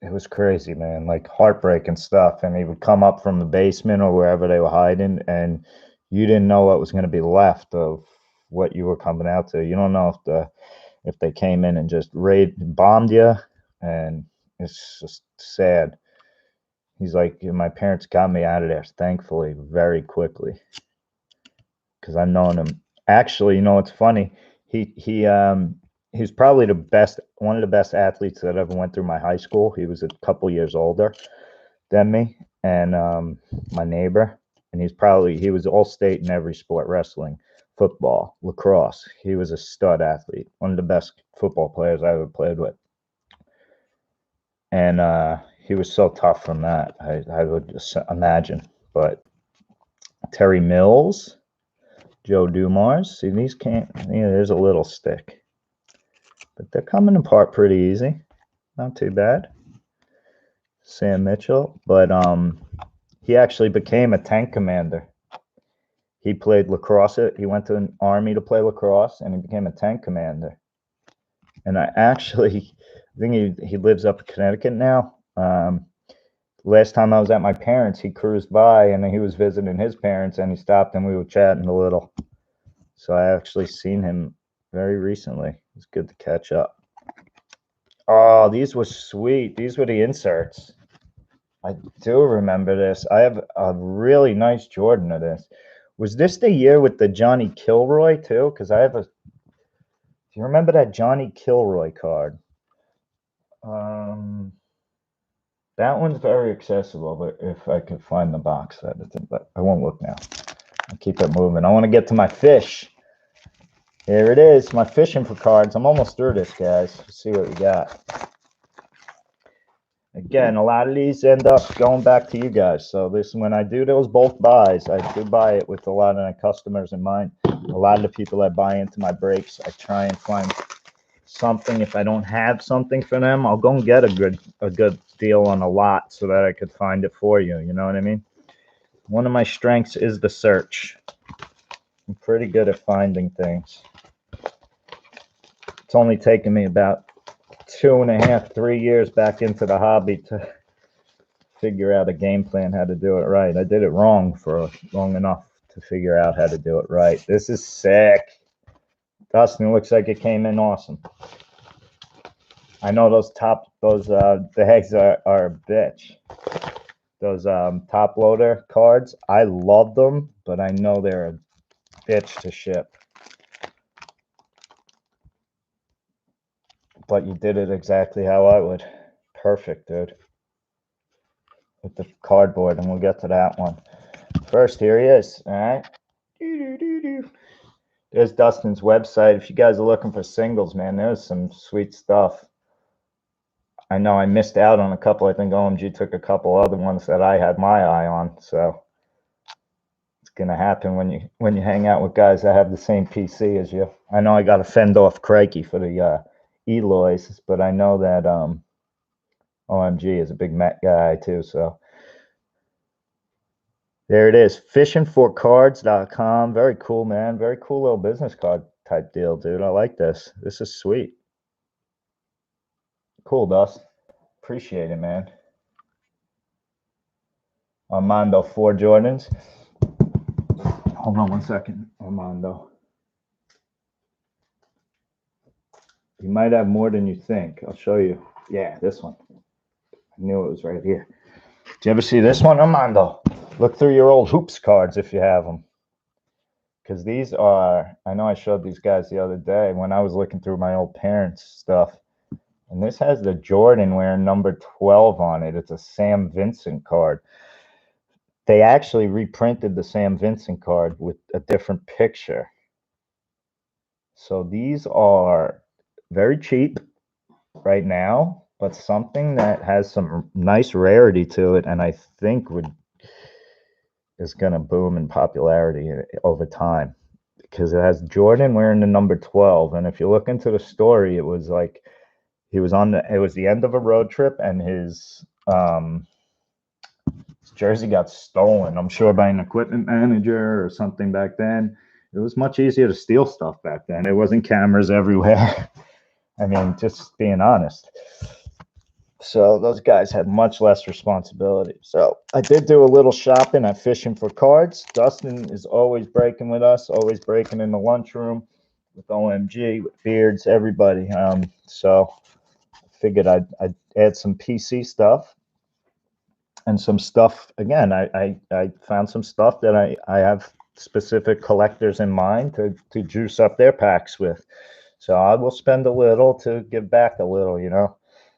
it was crazy, man, like heartbreaking stuff. And he would come up from the basement or wherever they were hiding, and you didn't know what was going to be left of what you were coming out to. You don't know if they came in and just bombed you, and it's just sad. He's like, my parents got me out of there, thankfully, very quickly, because I've known him. Actually, it's funny. He's probably one of the best athletes that ever went through my high school. He was a couple years older than me, and my neighbor. And he was all state in every sport: wrestling, football, lacrosse. He was a stud athlete, one of the best football players I ever played with. And he was so tough from that. I would just imagine. But Terry Mills, Joe Dumars. See, these can't. There's a little stick, but they're coming apart pretty easy. Not too bad. Sam Mitchell, but he actually became a tank commander. He played lacrosse. He went to an army to play lacrosse, and he became a tank commander. And I think he lives up in Connecticut now. last time I was at my parents', he cruised by and he was visiting his parents and he stopped and we were chatting a little. So I actually seen him very recently. It's good to catch up. Oh, these were sweet. These were the inserts. I do remember this. I have a really nice Jordan of this. Was this the year with the Johnny Kilroy too? Because I have a. Do you remember that Johnny Kilroy card? That one's very accessible, but if I could find the box, but I won't look now. I'll keep it moving. I want to get to my fish. Here it is, my fishing for cards. I'm almost through this, guys. Let's see what we got. Again, a lot of these end up going back to you guys. So this, when I do those bulk buys, I do buy it with a lot of my customers in mind. A lot of the people that buy into my breaks, I try and find something. If I don't have something for them, I'll go and get a good deal on a lot so that I could find it for you. You know what I mean? One of my strengths is the search. I'm pretty good at finding things. It's only taken me about 2.5, 3 years back into the hobby to figure out a game plan how to do it right. I did it wrong for long enough to figure out how to do it right. This is sick. Dustin, looks like it came in awesome. I know those bags are a bitch. Those top loader cards, I love them, but I know they're a bitch to ship. But you did it exactly how I would. Perfect, dude. With the cardboard, and we'll get to that one. First, here he is. All right. There's Dustin's website. If you guys are looking for singles, man, there's some sweet stuff. I know I missed out on a couple. I think OMG took a couple other ones that I had my eye on. So it's gonna happen when you hang out with guys that have the same PC as you. I know I got to fend off Crikey for the Eloys, but I know that OMG is a big Met guy too. So there it is, fishingforcards.com. Very cool, man. Very cool little business card type deal, dude. I like this. This is sweet. Cool, Dust. Appreciate it, man. Armando 4 Jordans. Hold on one second, Armando. You might have more than you think. I'll show you. Yeah, this one. I knew it was right here. Did you ever see this one, Armando? Look through your old hoops cards if you have them. Because these are, I know I showed these guys the other day when I was looking through my old parents' stuff. And this has the Jordan wearing number 12 on it. It's a Sam Vincent card. They actually reprinted the Sam Vincent card with a different picture. So these are very cheap right now, but something that has some nice rarity to it, and I think is going to boom in popularity over time because it has Jordan wearing the number 12. And if you look into the story, it was like it was the end of a road trip, and his jersey got stolen, I'm sure, by an equipment manager or something back then. It was much easier to steal stuff back then. There wasn't cameras everywhere. I mean, just being honest. So those guys had much less responsibility. So I did do a little shopping at Fishing for Cards. Dustin is always breaking with us, always breaking in the lunchroom with OMG, with Beards, everybody. So I figured I'd add some PC stuff and some stuff. Again, I found some stuff that I have specific collectors in mind to juice up their packs with. So I will spend a little to give back a little, you know.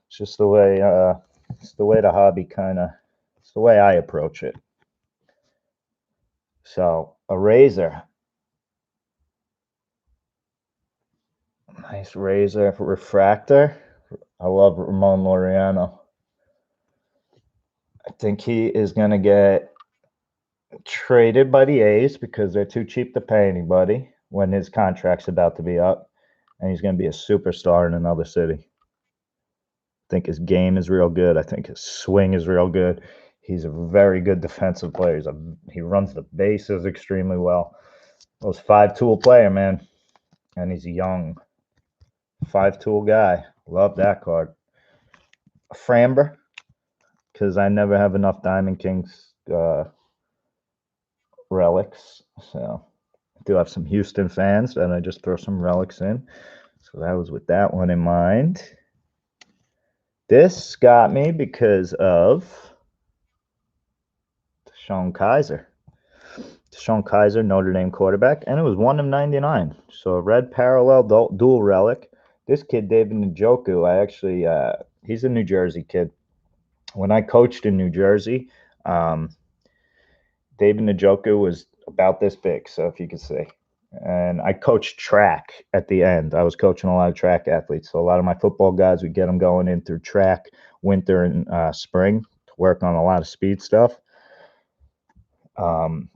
It's just the way the hobby it's the way I approach it. So a razor. Nice razor refractor. I love Ramon Laureano. I think he is going to get traded by the A's because they're too cheap to pay anybody when his contract's about to be up, and he's going to be a superstar in another city. I think his game is real good. I think his swing is real good. He's a very good defensive player. He runs the bases extremely well. Those 5-tool player, man, and he's young. 5-tool guy. Love that card. Framber. because I never have enough Diamond Kings relics. So I do have some Houston fans, and I just throw some relics in. So that was with that one in mind. This got me because of Shawn Kaiser. Shawn Kaiser, Notre Dame quarterback, and it was 1 of 99. So a red parallel dual relic. This kid, David Njoku, I actually, he's a New Jersey kid. When I coached in New Jersey, David Njoku was about this big, so if you could see. And I coached track at the end. I was coaching a lot of track athletes. So a lot of my football guys, would get them going in through track, winter and spring, to work on a lot of speed stuff. And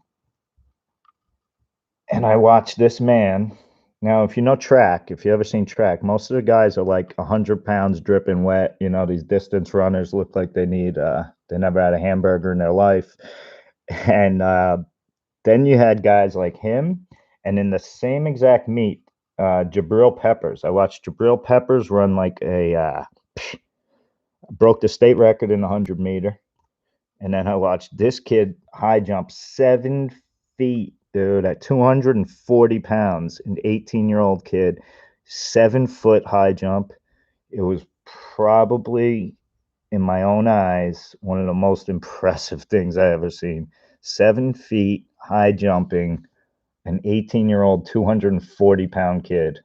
I watched this man. Now, if you know track, if you ever seen track, most of the guys are like 100 pounds dripping wet. You know, these distance runners look like they never had a hamburger in their life. And then you had guys like him, and in the same exact meet, Jabril Peppers. I watched Jabril Peppers run like broke the state record in the 100-meter. And then I watched this kid high jump 7 feet, dude, at 240 pounds, an 18-year-old kid, 7-foot high jump. It was probably, in my own eyes, one of the most impressive things I ever seen. 7 feet high jumping, an 18-year-old, 240-pound kid.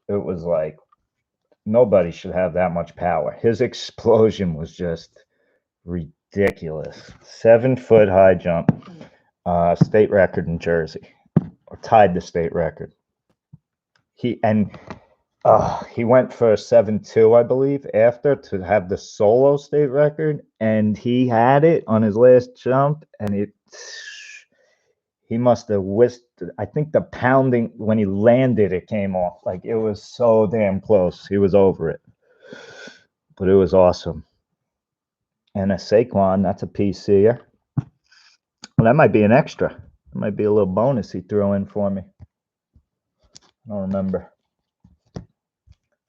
It was like, nobody should have that much power. His explosion was just ridiculous. 7-foot high jump, state record in Jersey, or tied the state record. He went for 7.2, I believe, after, to have the solo state record, and he had it on his last jump, and he must have whisked. I think the pounding when he landed, it came off. Like, it was so damn close. He was over it, but it was awesome. And a Saquon, that's a PC'er. Well, that might be an extra. It might be a little bonus he threw in for me. I don't remember.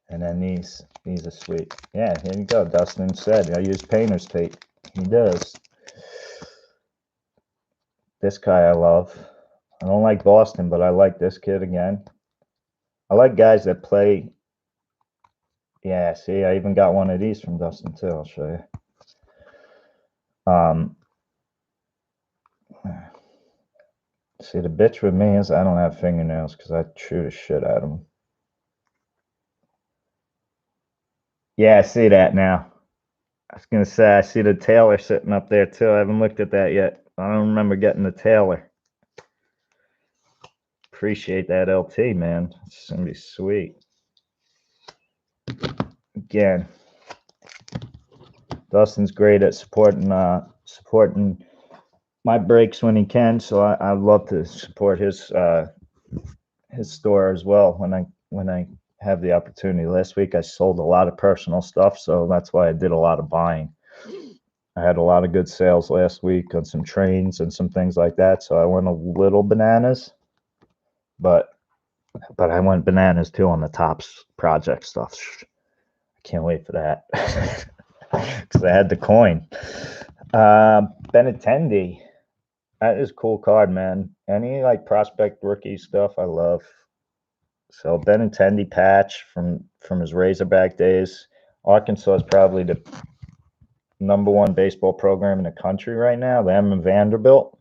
And then these are sweet. Yeah, here you go. Dustin said I use painter's tape. He does. This guy I love. I don't like Boston, but I like this kid again. I like guys that play. Yeah, see, I even got one of these from Dustin too. I'll show you. See, the bitch with me is I don't have fingernails because I chew the shit out of them. Yeah, I see that now. I was going to say, I see the Taylor sitting up there too. I haven't looked at that yet. I don't remember getting the Taylor. Appreciate that LT, man. It's going to be sweet. Again, Dustin's great at supporting my breaks when he can, so I love to support his store as well when I have the opportunity. Last week I sold a lot of personal stuff, so that's why I did a lot of buying. I had a lot of good sales last week on some trains and some things like that, so I went a little bananas, but I went bananas too on the Tops project stuff. I can't wait for that because I had the coin. Benintendi, that is a cool card, man. Any like prospect rookie stuff I love. So Benintendi patch from his Razorback days. Arkansas is probably the #1 baseball program in the country right now. Them and Vanderbilt.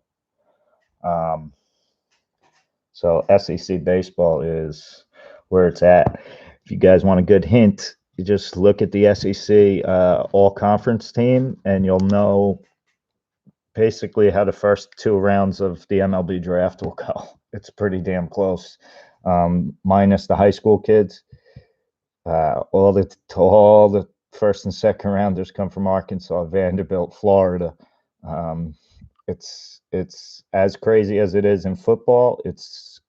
So SEC baseball is where it's at. If you guys want a good hint, you just look at the SEC all-conference team, and you'll know basically how the first 2 rounds of the MLB draft will go. It's pretty damn close, minus the high school kids. All the first and second rounders come from Arkansas, Vanderbilt, Florida. It's as crazy as it is in football. It's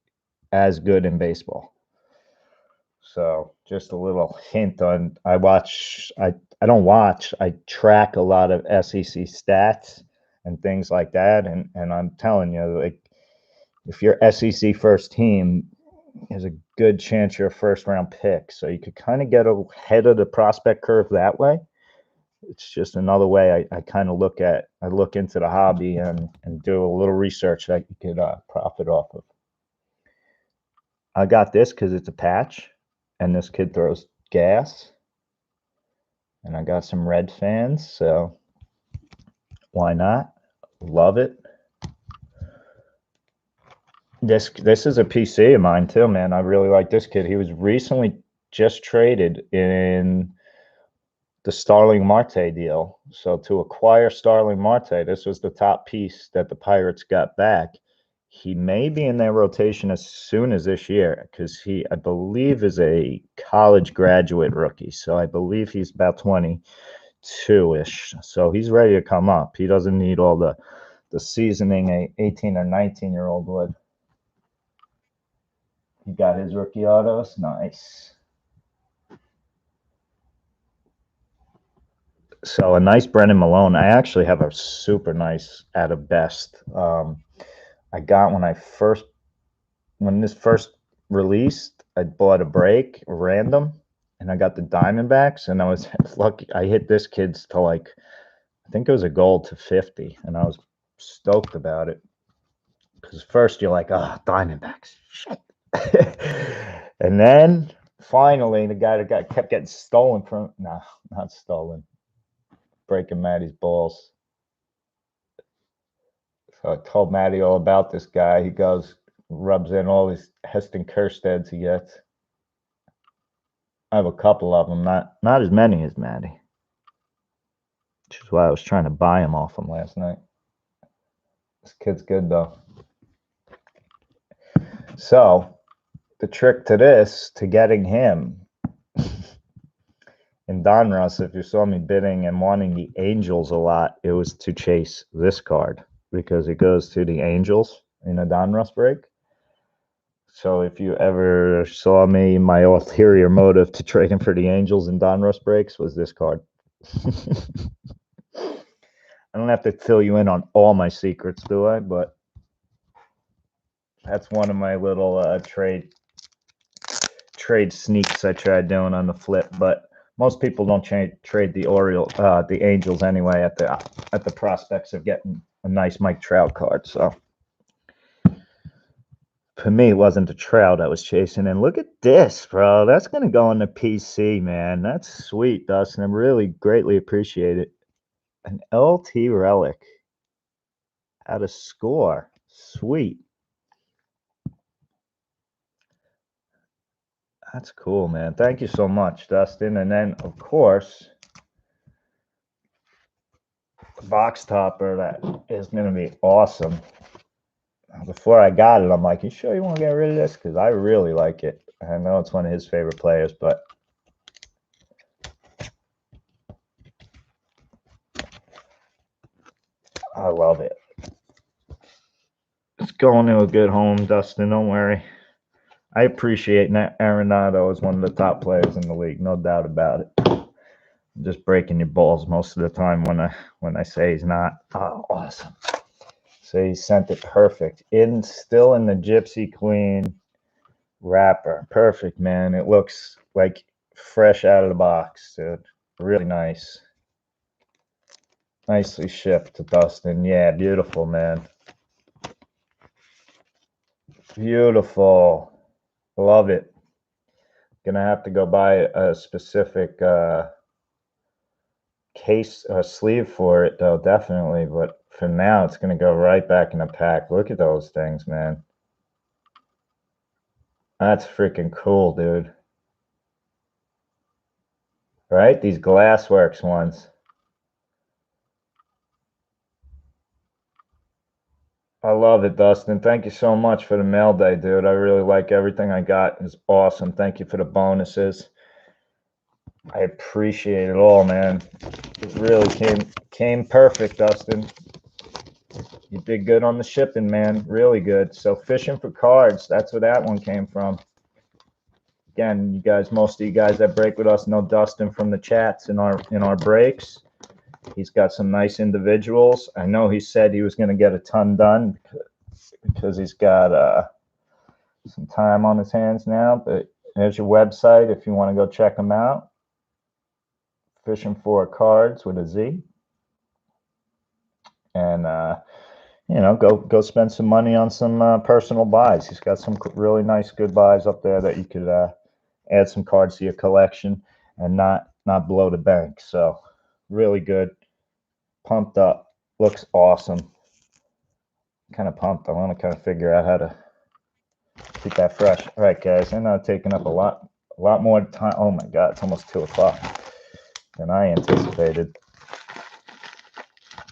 as good in baseball. So just a little hint on. I don't watch. I track a lot of SEC stats and things like that, and I'm telling you, like, if you're SEC first team, there's a good chance you're a first-round pick. So you could kind of get ahead of the prospect curve that way. It's just another way I kind of look into the hobby and do a little research that you could profit off of. I got this because it's a patch, and this kid throws gas, and I got some red fans, so why not? Love it. This is a PC of mine too, man. I really like this kid. He was recently just traded in the Starling Marte deal. So to acquire Starling Marte, this was the top piece that the Pirates got back. He may be in their rotation as soon as this year because he, I believe, is a college graduate rookie. So I believe he's about 22-ish. So he's ready to come up. He doesn't need all the seasoning a 18 or 19-year-old would. He got his rookie autos. Nice. So a nice Brennan Malone. I actually have a super nice out of best. I got when this first released, I bought a break random, and I got the Diamondbacks, and I was lucky. I hit this kid's to like, I think it was a gold to 50, and I was stoked about it because first you're like, oh, Diamondbacks, shit. And then finally, the guy that kept getting stolen from, no, not stolen, breaking Maddie's balls. So I told Maddie all about this guy. He goes, rubs in all these Heston Kjersteds he gets. I have a couple of them, not as many as Maddie, which is why I was trying to buy him off him last night. This kid's good though. So the trick to this, to getting him in Donruss, if you saw me bidding and wanting the Angels a lot, it was to chase this card because it goes to the Angels in a Donruss break. So if you ever saw me, my ulterior motive to trade him for the Angels in Donruss breaks was this card. I don't have to fill you in on all my secrets, do I? But that's one of my little trade sneaks I tried doing on the flip. But most people don't trade the Angels anyway at the prospects of getting a nice Mike Trout card. So for me, it wasn't the Trout I was chasing. And look at this, bro. That's gonna go on the PC, man. That's sweet, Dustin. I really greatly appreciate it. An LT relic. How to score. Sweet. That's cool, man. Thank you so much, Dustin. And then, of course, the box topper that is going to be awesome. Before I got it, I'm like, you sure you want to get rid of this? Because I really like it. I know it's one of his favorite players, but I love it. It's going to a good home, Dustin. Don't worry. I appreciate Arenado as one of the top players in the league, no doubt about it. I'm just breaking your balls most of the time when I say he's not. Oh, awesome. So he sent it perfect. Still in the Gypsy Queen wrapper. Perfect, man. It looks like fresh out of the box, dude. Really nice. Nicely shipped to Dustin. Yeah, beautiful, man. Beautiful. Love it. Gonna have to go buy a specific case sleeve for it though, definitely. But for now, it's gonna go right back in the pack. Look at those things, man. That's freaking cool, dude. Right? These Glassworks ones. I love it, Dustin. Thank you so much for the mail day, dude. I really like everything I got. It's awesome. Thank you for the bonuses. I appreciate it all, man. It really came perfect, Dustin. You did good on the shipping, man. Really good. So fishing for cards, that's where that one came from. Again, you guys, most of you guys that break with us know Dustin from the chats in our breaks. He's got some nice individuals. I know he said he was going to get a ton done because he's got some time on his hands now. But there's your website if you want to go check him out. Fishing for Cards with a Z. And go spend some money on some personal buys. He's got some really nice, good buys up there that you could add some cards to your collection and not blow the bank. So really good. Pumped up. Looks awesome. Kind of pumped. I want to kind of figure out how to keep that fresh. All right, guys. I know I've taken up a lot more time. Oh my God, it's almost 2 o'clock than I anticipated.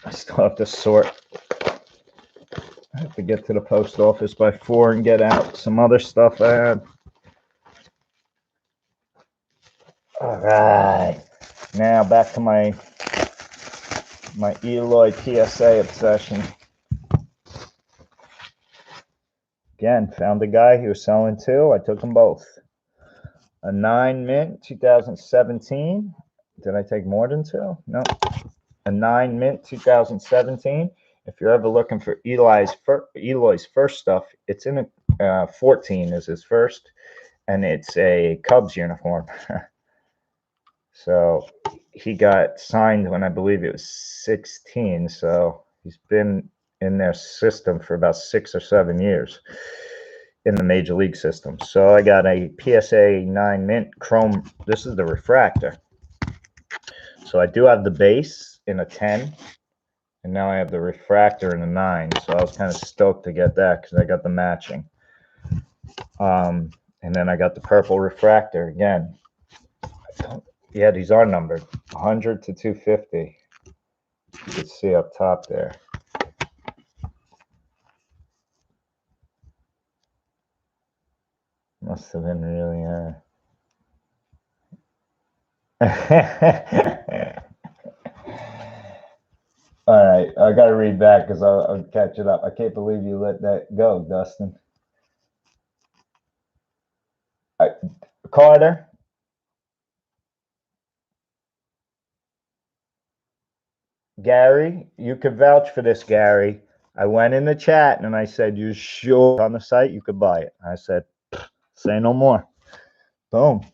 I still have to sort. I have to get to the post office by 4 and get out some other stuff I had. All right. Now back to my Eloy PSA obsession. Again, found a guy. He was selling 2. I took them both. A 9 mint 2017. Did I take more than 2? No. A 9 mint 2017. If you're ever looking for Eloy's first stuff, it's in a 14 is his first, and it's a Cubs uniform. So he got signed when I believe it was 16. So he's been in their system for about 6 or 7 years in the major league system. So I got a PSA 9 mint chrome. This is the refractor. So I do have the base in a 10. And now I have the refractor in a 9, so I was kind of stoked to get that because I got the matching. And then I got the purple refractor again. Yeah, these are numbered 100 to 250. You can see up top there. Must have been really. All right, I got to read back because I'll catch it up. I can't believe you let that go, Dustin. Carter. Gary, you could vouch for this, Gary. I went in the chat and I said, "You sure on the site you could buy it?" I said, "Say no more." Boom.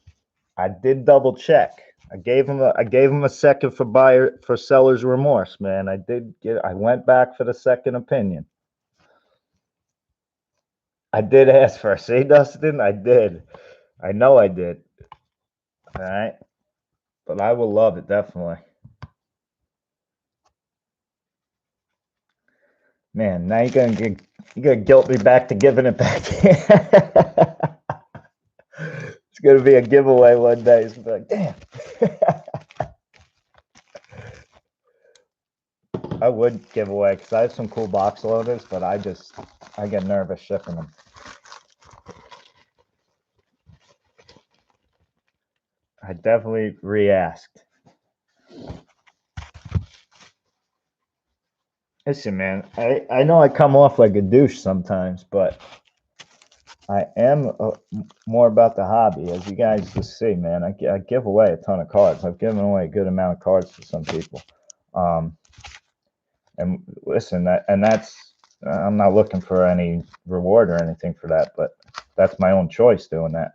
I did double check. I gave him a second for seller's remorse, man. I went back for the second opinion. I did ask for it. See, Dustin? I did. I know I did. All right. But I will love it, definitely. Man, now you're gonna guilt me back to giving it back. It's gonna be a giveaway one day. It's gonna be like, damn. I would give away because I have some cool box loaders, but I get nervous shipping them. I definitely re-asked. Listen, man, I know I come off like a douche sometimes, but I am more about the hobby. As you guys just see, man, I give away a ton of cards. I've given away a good amount of cards to some people. And listen, that's I'm not looking for any reward or anything for that, but that's my own choice doing that.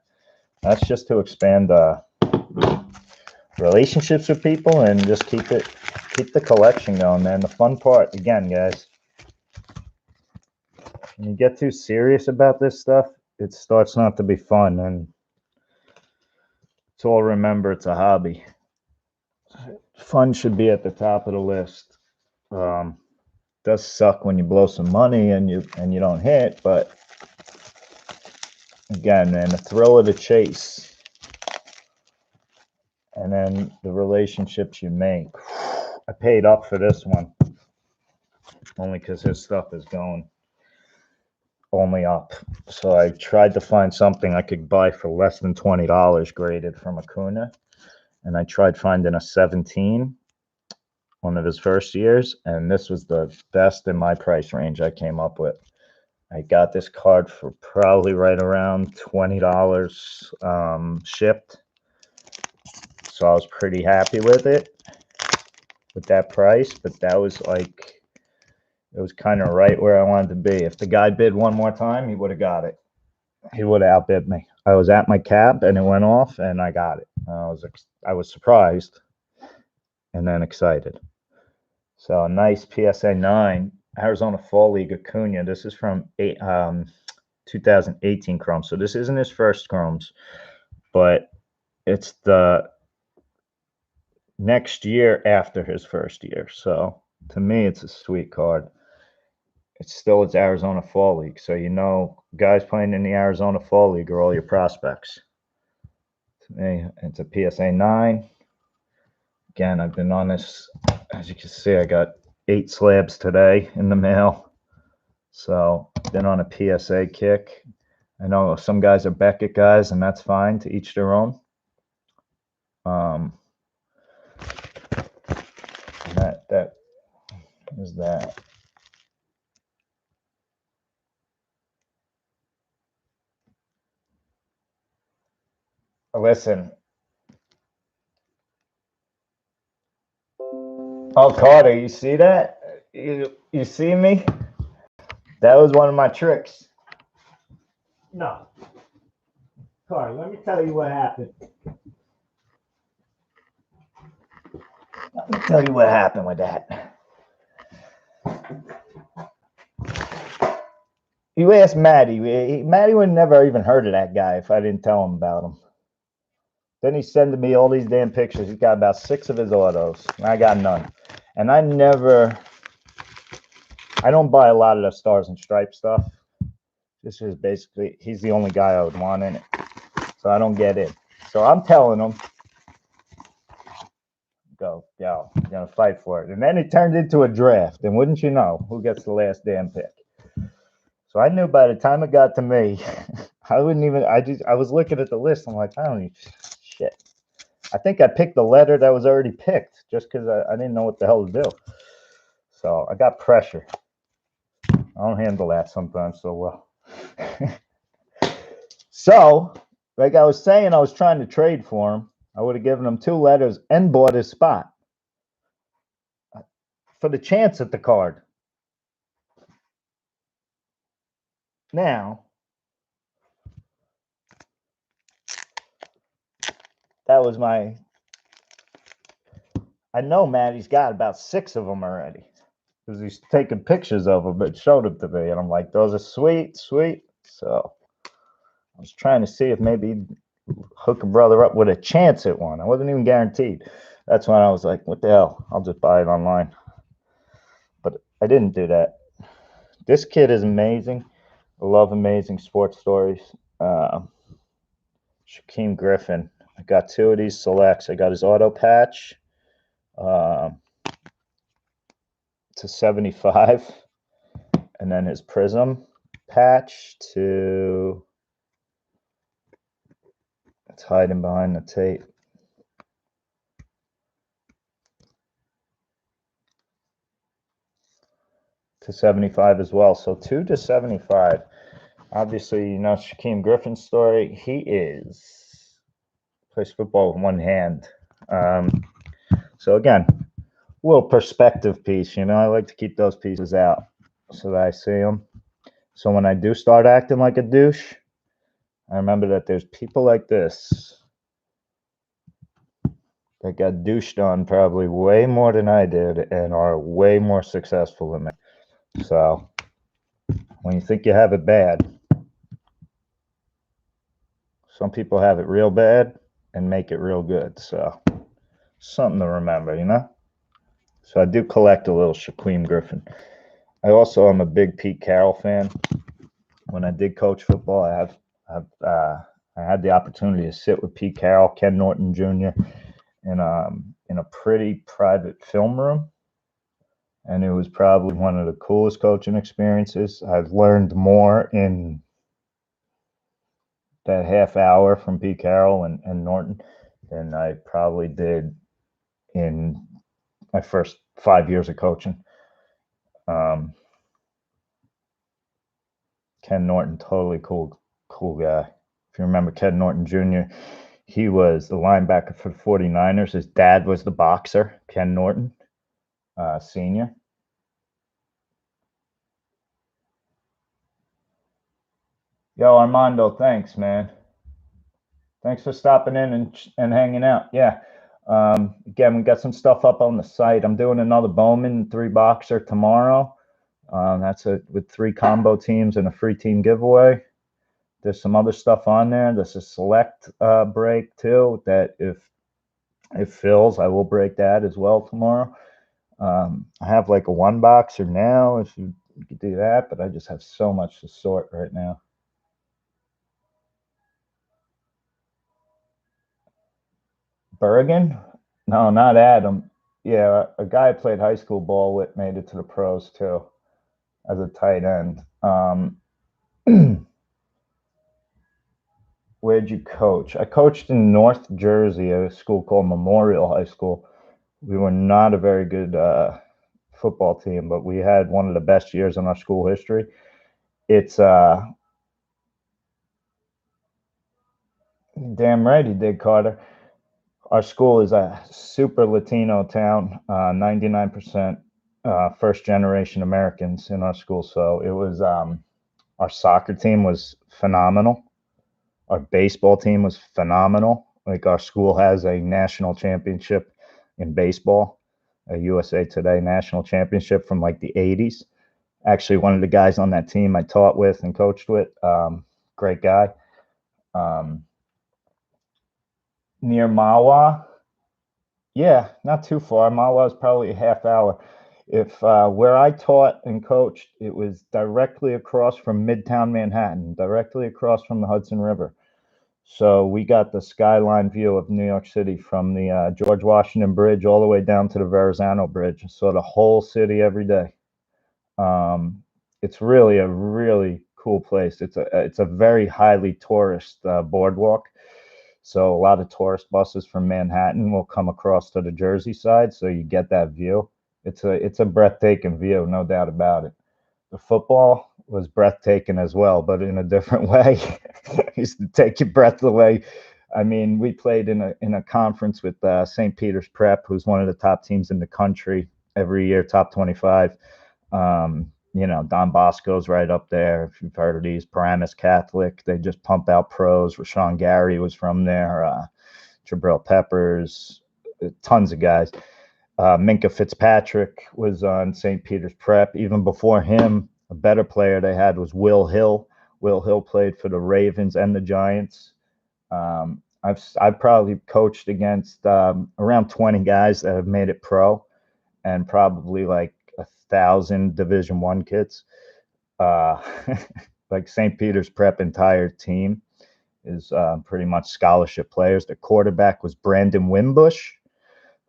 That's just to expand relationships with people and just keep the collection going, man. The fun part, again, guys, when you get too serious about this stuff, it starts not to be fun, and it's all remember it's a hobby. Fun should be at the top of the list. Does suck when you blow some money and you don't hit, but again, man, the thrill of the chase and then the relationships you make. I paid up for this one only because his stuff is going only up. So I tried to find something I could buy for less than $20 graded from Acuna, and I tried finding a 17, one of his first years, and this was the best in my price range I came up with. I got this card for probably right around $20 shipped. So I was pretty happy with it, with that price, but that was like, it was kind of right where I wanted to be. If the guy bid one more time, he would have got it. He would have outbid me. I was at my cap and it went off and I got it. I was surprised. and then excited. So a nice PSA 9 Arizona Fall League Acuna. This is from 2018 Chrome. So this isn't his first Chromes, but it's the next year after his first year. So to me, it's a sweet card. It's Arizona Fall League. So guys playing in the Arizona Fall League are all your prospects. To me, it's a PSA 9. Again, I've been on this, as you can see, I got 8 slabs today in the mail. So been on a PSA kick. I know some guys are Beckett guys, and that's fine, to each their own. That is that. Listen. Oh, Carter, you see that? You see me? That was one of my tricks. No. Carter, let me tell you what happened. Let me tell you what happened with that. You asked Maddie. Maddie would never even heard of that guy if I didn't tell him about him. Then he's sending me all these damn pictures. He's got about 6 of his autos, and I got none. And I don't buy a lot of the Stars and Stripes stuff. This is basically, he's the only guy I would want in it. So I don't get it. So I'm telling him, go, yo, I'm going to fight for it. And then it turned into a draft. And wouldn't you know, who gets the last damn pick? So I knew by the time it got to me, I was looking at the list. I'm like, I don't need shit. I think I picked the letter that was already picked just because I didn't know what the hell to do. So I got pressure. I don't handle that sometimes so well. So, like I was saying, I was trying to trade for him. I would have given him 2 letters and bought his spot for the chance at the card. Now, that was I know Maddie's got about 6 of them already because he's taking pictures of them, but showed them to me. And I'm like, those are sweet, sweet. So I was trying to see if maybe hook a brother up with a chance at one. I wasn't even guaranteed. That's when I was like, what the hell? I'll just buy it online. But I didn't do that. This kid is amazing. I love amazing sports stories. Shaquem Griffin. I got 2 of these selects. I got his auto patch to 75, and then his prism patch to, it's hiding behind the tape, to 75 as well. So 2 to 75. Obviously, Shaquem Griffin's story. He plays football with one hand. So again, a little perspective piece. I like to keep those pieces out so that I see them. So when I do start acting like a douche, I remember that there's people like this that got douched on probably way more than I did and are way more successful than me. So when you think you have it bad, some people have it real bad and make it real good. So something to remember. So I do collect a little Shaquem Griffin. I also am a big Pete Carroll fan. When I did coach football, I had the opportunity to sit with Pete Carroll, Ken Norton Jr. in a pretty private film room, and it was probably one of the coolest coaching experiences. I've learned more in that half hour from Pete Carroll and Norton than I probably did in my first 5 years of coaching. Ken Norton, totally cool guy. If you remember Ken Norton Jr., he was the linebacker for the 49ers. His dad was the boxer, Ken Norton, Sr. Yo, Armando, thanks, man. Thanks for stopping in and hanging out. Yeah. Again, we got some stuff up on the site. I'm doing another Bowman 3-boxer tomorrow. That's with 3 combo teams and a free team giveaway. There's some other stuff on there. There's a select break too that if it fills, I will break that as well tomorrow. I have like a 1-boxer now if you could do that, but I just have so much to sort right now. Bergen? No, not Adam. Yeah, a guy I played high school ball with made it to the pros too as a tight end. Where'd you coach? I coached in North Jersey at a school called Memorial High School. We were not a very good football team, but we had one of the best years in our school history. It's damn right he did, Carter. Our school is a super Latino town, 99% first generation Americans in our school. So it was our soccer team was phenomenal. Our baseball team was phenomenal. Like our school has a national championship in baseball, a USA Today national championship from like the 80s. Actually, one of the guys on that team I taught with and coached with, great guy. Near Mawa, yeah, not too far. Mawa is probably a half hour. If where I taught and coached, it was directly across from Midtown Manhattan, directly across from the Hudson River. So we got the skyline view of New York City from the George Washington Bridge all the way down to the Verrazano Bridge. So the whole city every day. It's really a really cool place. It's a very highly tourist boardwalk. So a lot of tourist buses from Manhattan will come across to the Jersey side, so you get that view. It's a breathtaking view, no doubt about it. The football was breathtaking as well, but in a different way. It used to take your breath away. I mean, we played in a conference with St. Peter's Prep, who's one of the top teams in the country every year, top 25. Don Bosco's right up there. If you've heard of these, Paramus Catholic, they just pump out pros. Rashawn Gary was from there. Jabril Peppers, tons of guys. Minka Fitzpatrick was on St. Peter's Prep. Even before him, a better player they had was Will Hill. Will Hill played for the Ravens and the Giants. I've probably coached against around 20 guys that have made it pro, and probably like 1,000 Division I kids. Like St. Peter's Prep entire team is pretty much scholarship players. The quarterback was Brandon Wimbush,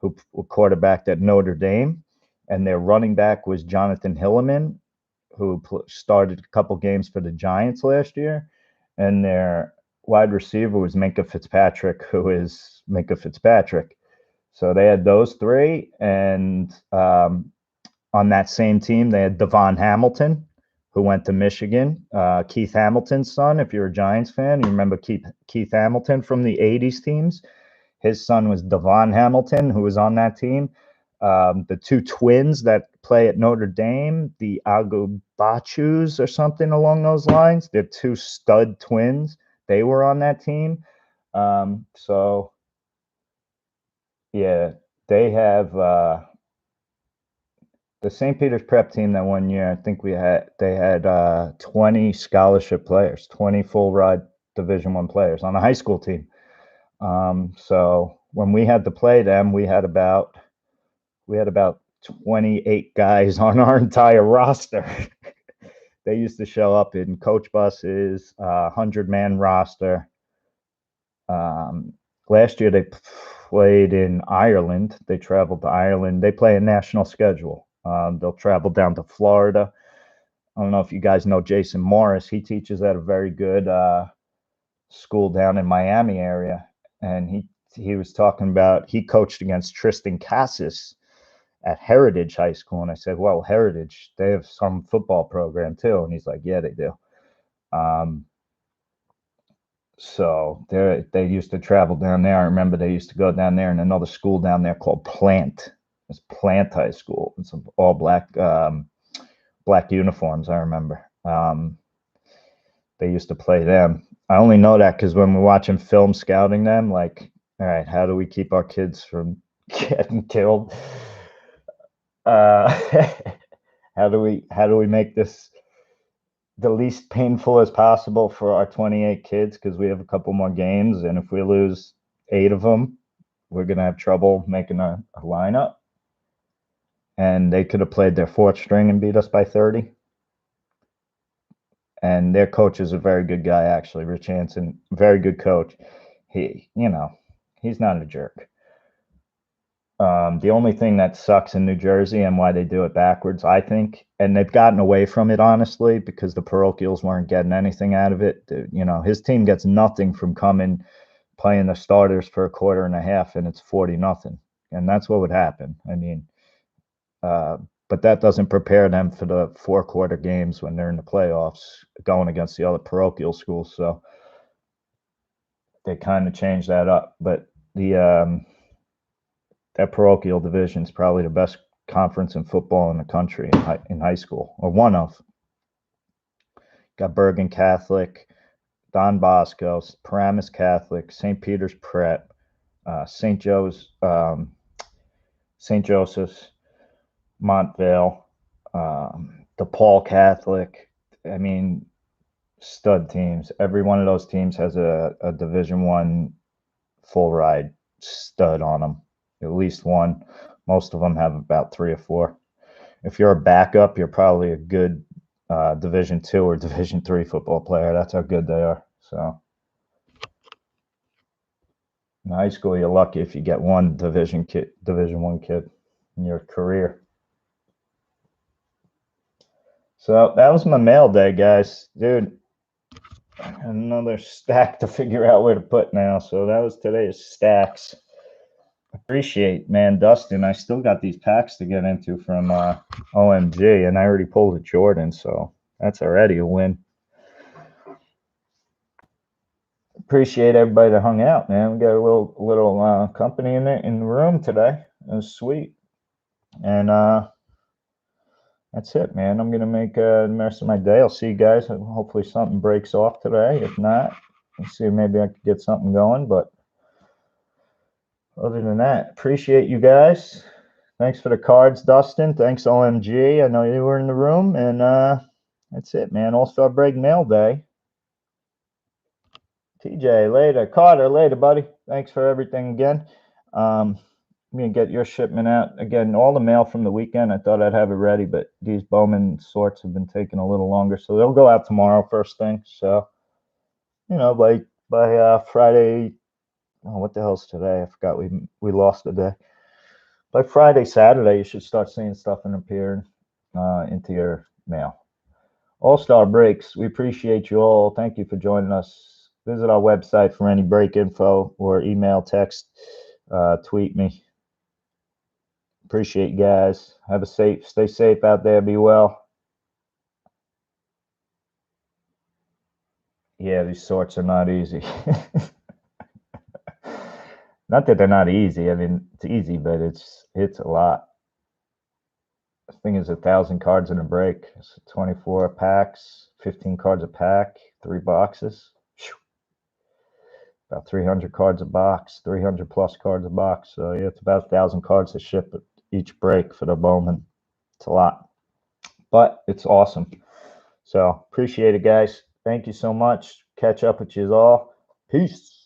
who quarterbacked at Notre Dame, and their running back was Jonathan Hilliman, who started a couple games for the Giants last year, and their wide receiver was Minka Fitzpatrick, who is Minka Fitzpatrick. So they had those 3, and on that same team, they had Devon Hamilton, who went to Michigan. Keith Hamilton's son, if you're a Giants fan, you remember Keith Hamilton from the 80s teams. His son was Devon Hamilton, who was on that team. The 2 twins that play at Notre Dame, the Agubachus or something along those lines, they're 2 stud twins. They were on that team. So, yeah, they have the St. Peter's Prep team that one year. I think they had 20 scholarship players, 20 full ride Division I players on a high school team. So when we had to play them, we had about 28 guys on our entire roster. They used to show up in coach buses, 100-man roster. Last year they played in Ireland. They traveled to Ireland. They play a national schedule. They'll travel down to Florida. I don't know if you guys know Jason Morris. He teaches at a very good school down in Miami area, and he was talking about he coached against Tristan Cassis at Heritage High School, and I said, well, Heritage, they have some football program too, and he's like, yeah, they do. So they used to travel down there. I remember they used to go down there in another school down there called Plant. It's Plant High School. It's all black uniforms, I remember. They used to play them. I only know that because when we're watching film scouting them, like All right, how do we keep our kids from getting killed? Uh, how do we make this the least painful as possible for our 28 kids? Because we have a couple more games, and if we lose 8 of them, we're gonna have trouble making a lineup. And they could have played their 4th string and beat us by 30. And their coach is a very good guy, actually, Rich Hansen, very good coach. He's not a jerk. The only thing that sucks in New Jersey and why they do it backwards, I think, and they've gotten away from it, honestly, because the parochials weren't getting anything out of it. His team gets nothing from coming, playing the starters for a quarter and a half, and it's 40-0. And that's what would happen. I mean, but that doesn't prepare them for the 4-quarter games when they're in the playoffs going against the other parochial schools. So they kind of changed that up. But that parochial division is probably the best conference in football in the country in high school, or one of. Got Bergen Catholic, Don Bosco, Paramus Catholic, St. Peter's Prep, St. Joseph's, Montvale, DePaul Catholic. I mean, stud teams. Every one of those teams has a Division I full ride stud on them. At least one. Most of them have about 3 or 4. If you're a backup, you're probably a good Division II or Division III football player. That's how good they are. So in high school, you're lucky if you get one Division I kid in your career. So that was my mail day, guys. Dude, another stack to figure out where to put now. So that was today's stacks. Appreciate, man, Dustin. I still got these packs to get into from OMG, and I already pulled a Jordan, so that's already a win. Appreciate everybody that hung out, man. We got a little company in the room today. It was sweet, and that's it, man. I'm gonna make the rest of my day. I'll see you guys. Hopefully something breaks off today. If not, let's see. Maybe I could get something going, but. Other than that, appreciate you guys. Thanks for the cards, Dustin. Thanks, OMG. I know you were in the room, and that's it, man. All-Star Break Mail Day. TJ, later. Carter, later, buddy. Thanks for everything again. I'm going to get your shipment out. Again, all the mail from the weekend, I thought I'd have it ready, but these Bowman sorts have been taking a little longer, so they'll go out tomorrow first thing. So, by Friday. Oh, what the hell's today? I forgot we lost a day. By Friday, Saturday, you should start seeing stuff appearing into your mail. All-Star Breaks, we appreciate you all. Thank you for joining us. Visit our website for any break info or email, text, tweet me. Appreciate you guys. Stay safe out there. Be well. Yeah, these sorts are not easy. Not that they're not easy. I mean, it's easy, but it's a lot. The thing is 1,000 cards in a break. It's 24 packs, 15 cards a pack, 3 boxes. About 300 cards a box, 300 plus cards a box. So yeah, it's about 1,000 cards to ship at each break for the Bowman. It's a lot, but it's awesome. So appreciate it, guys. Thank you so much. Catch up with you all. Peace.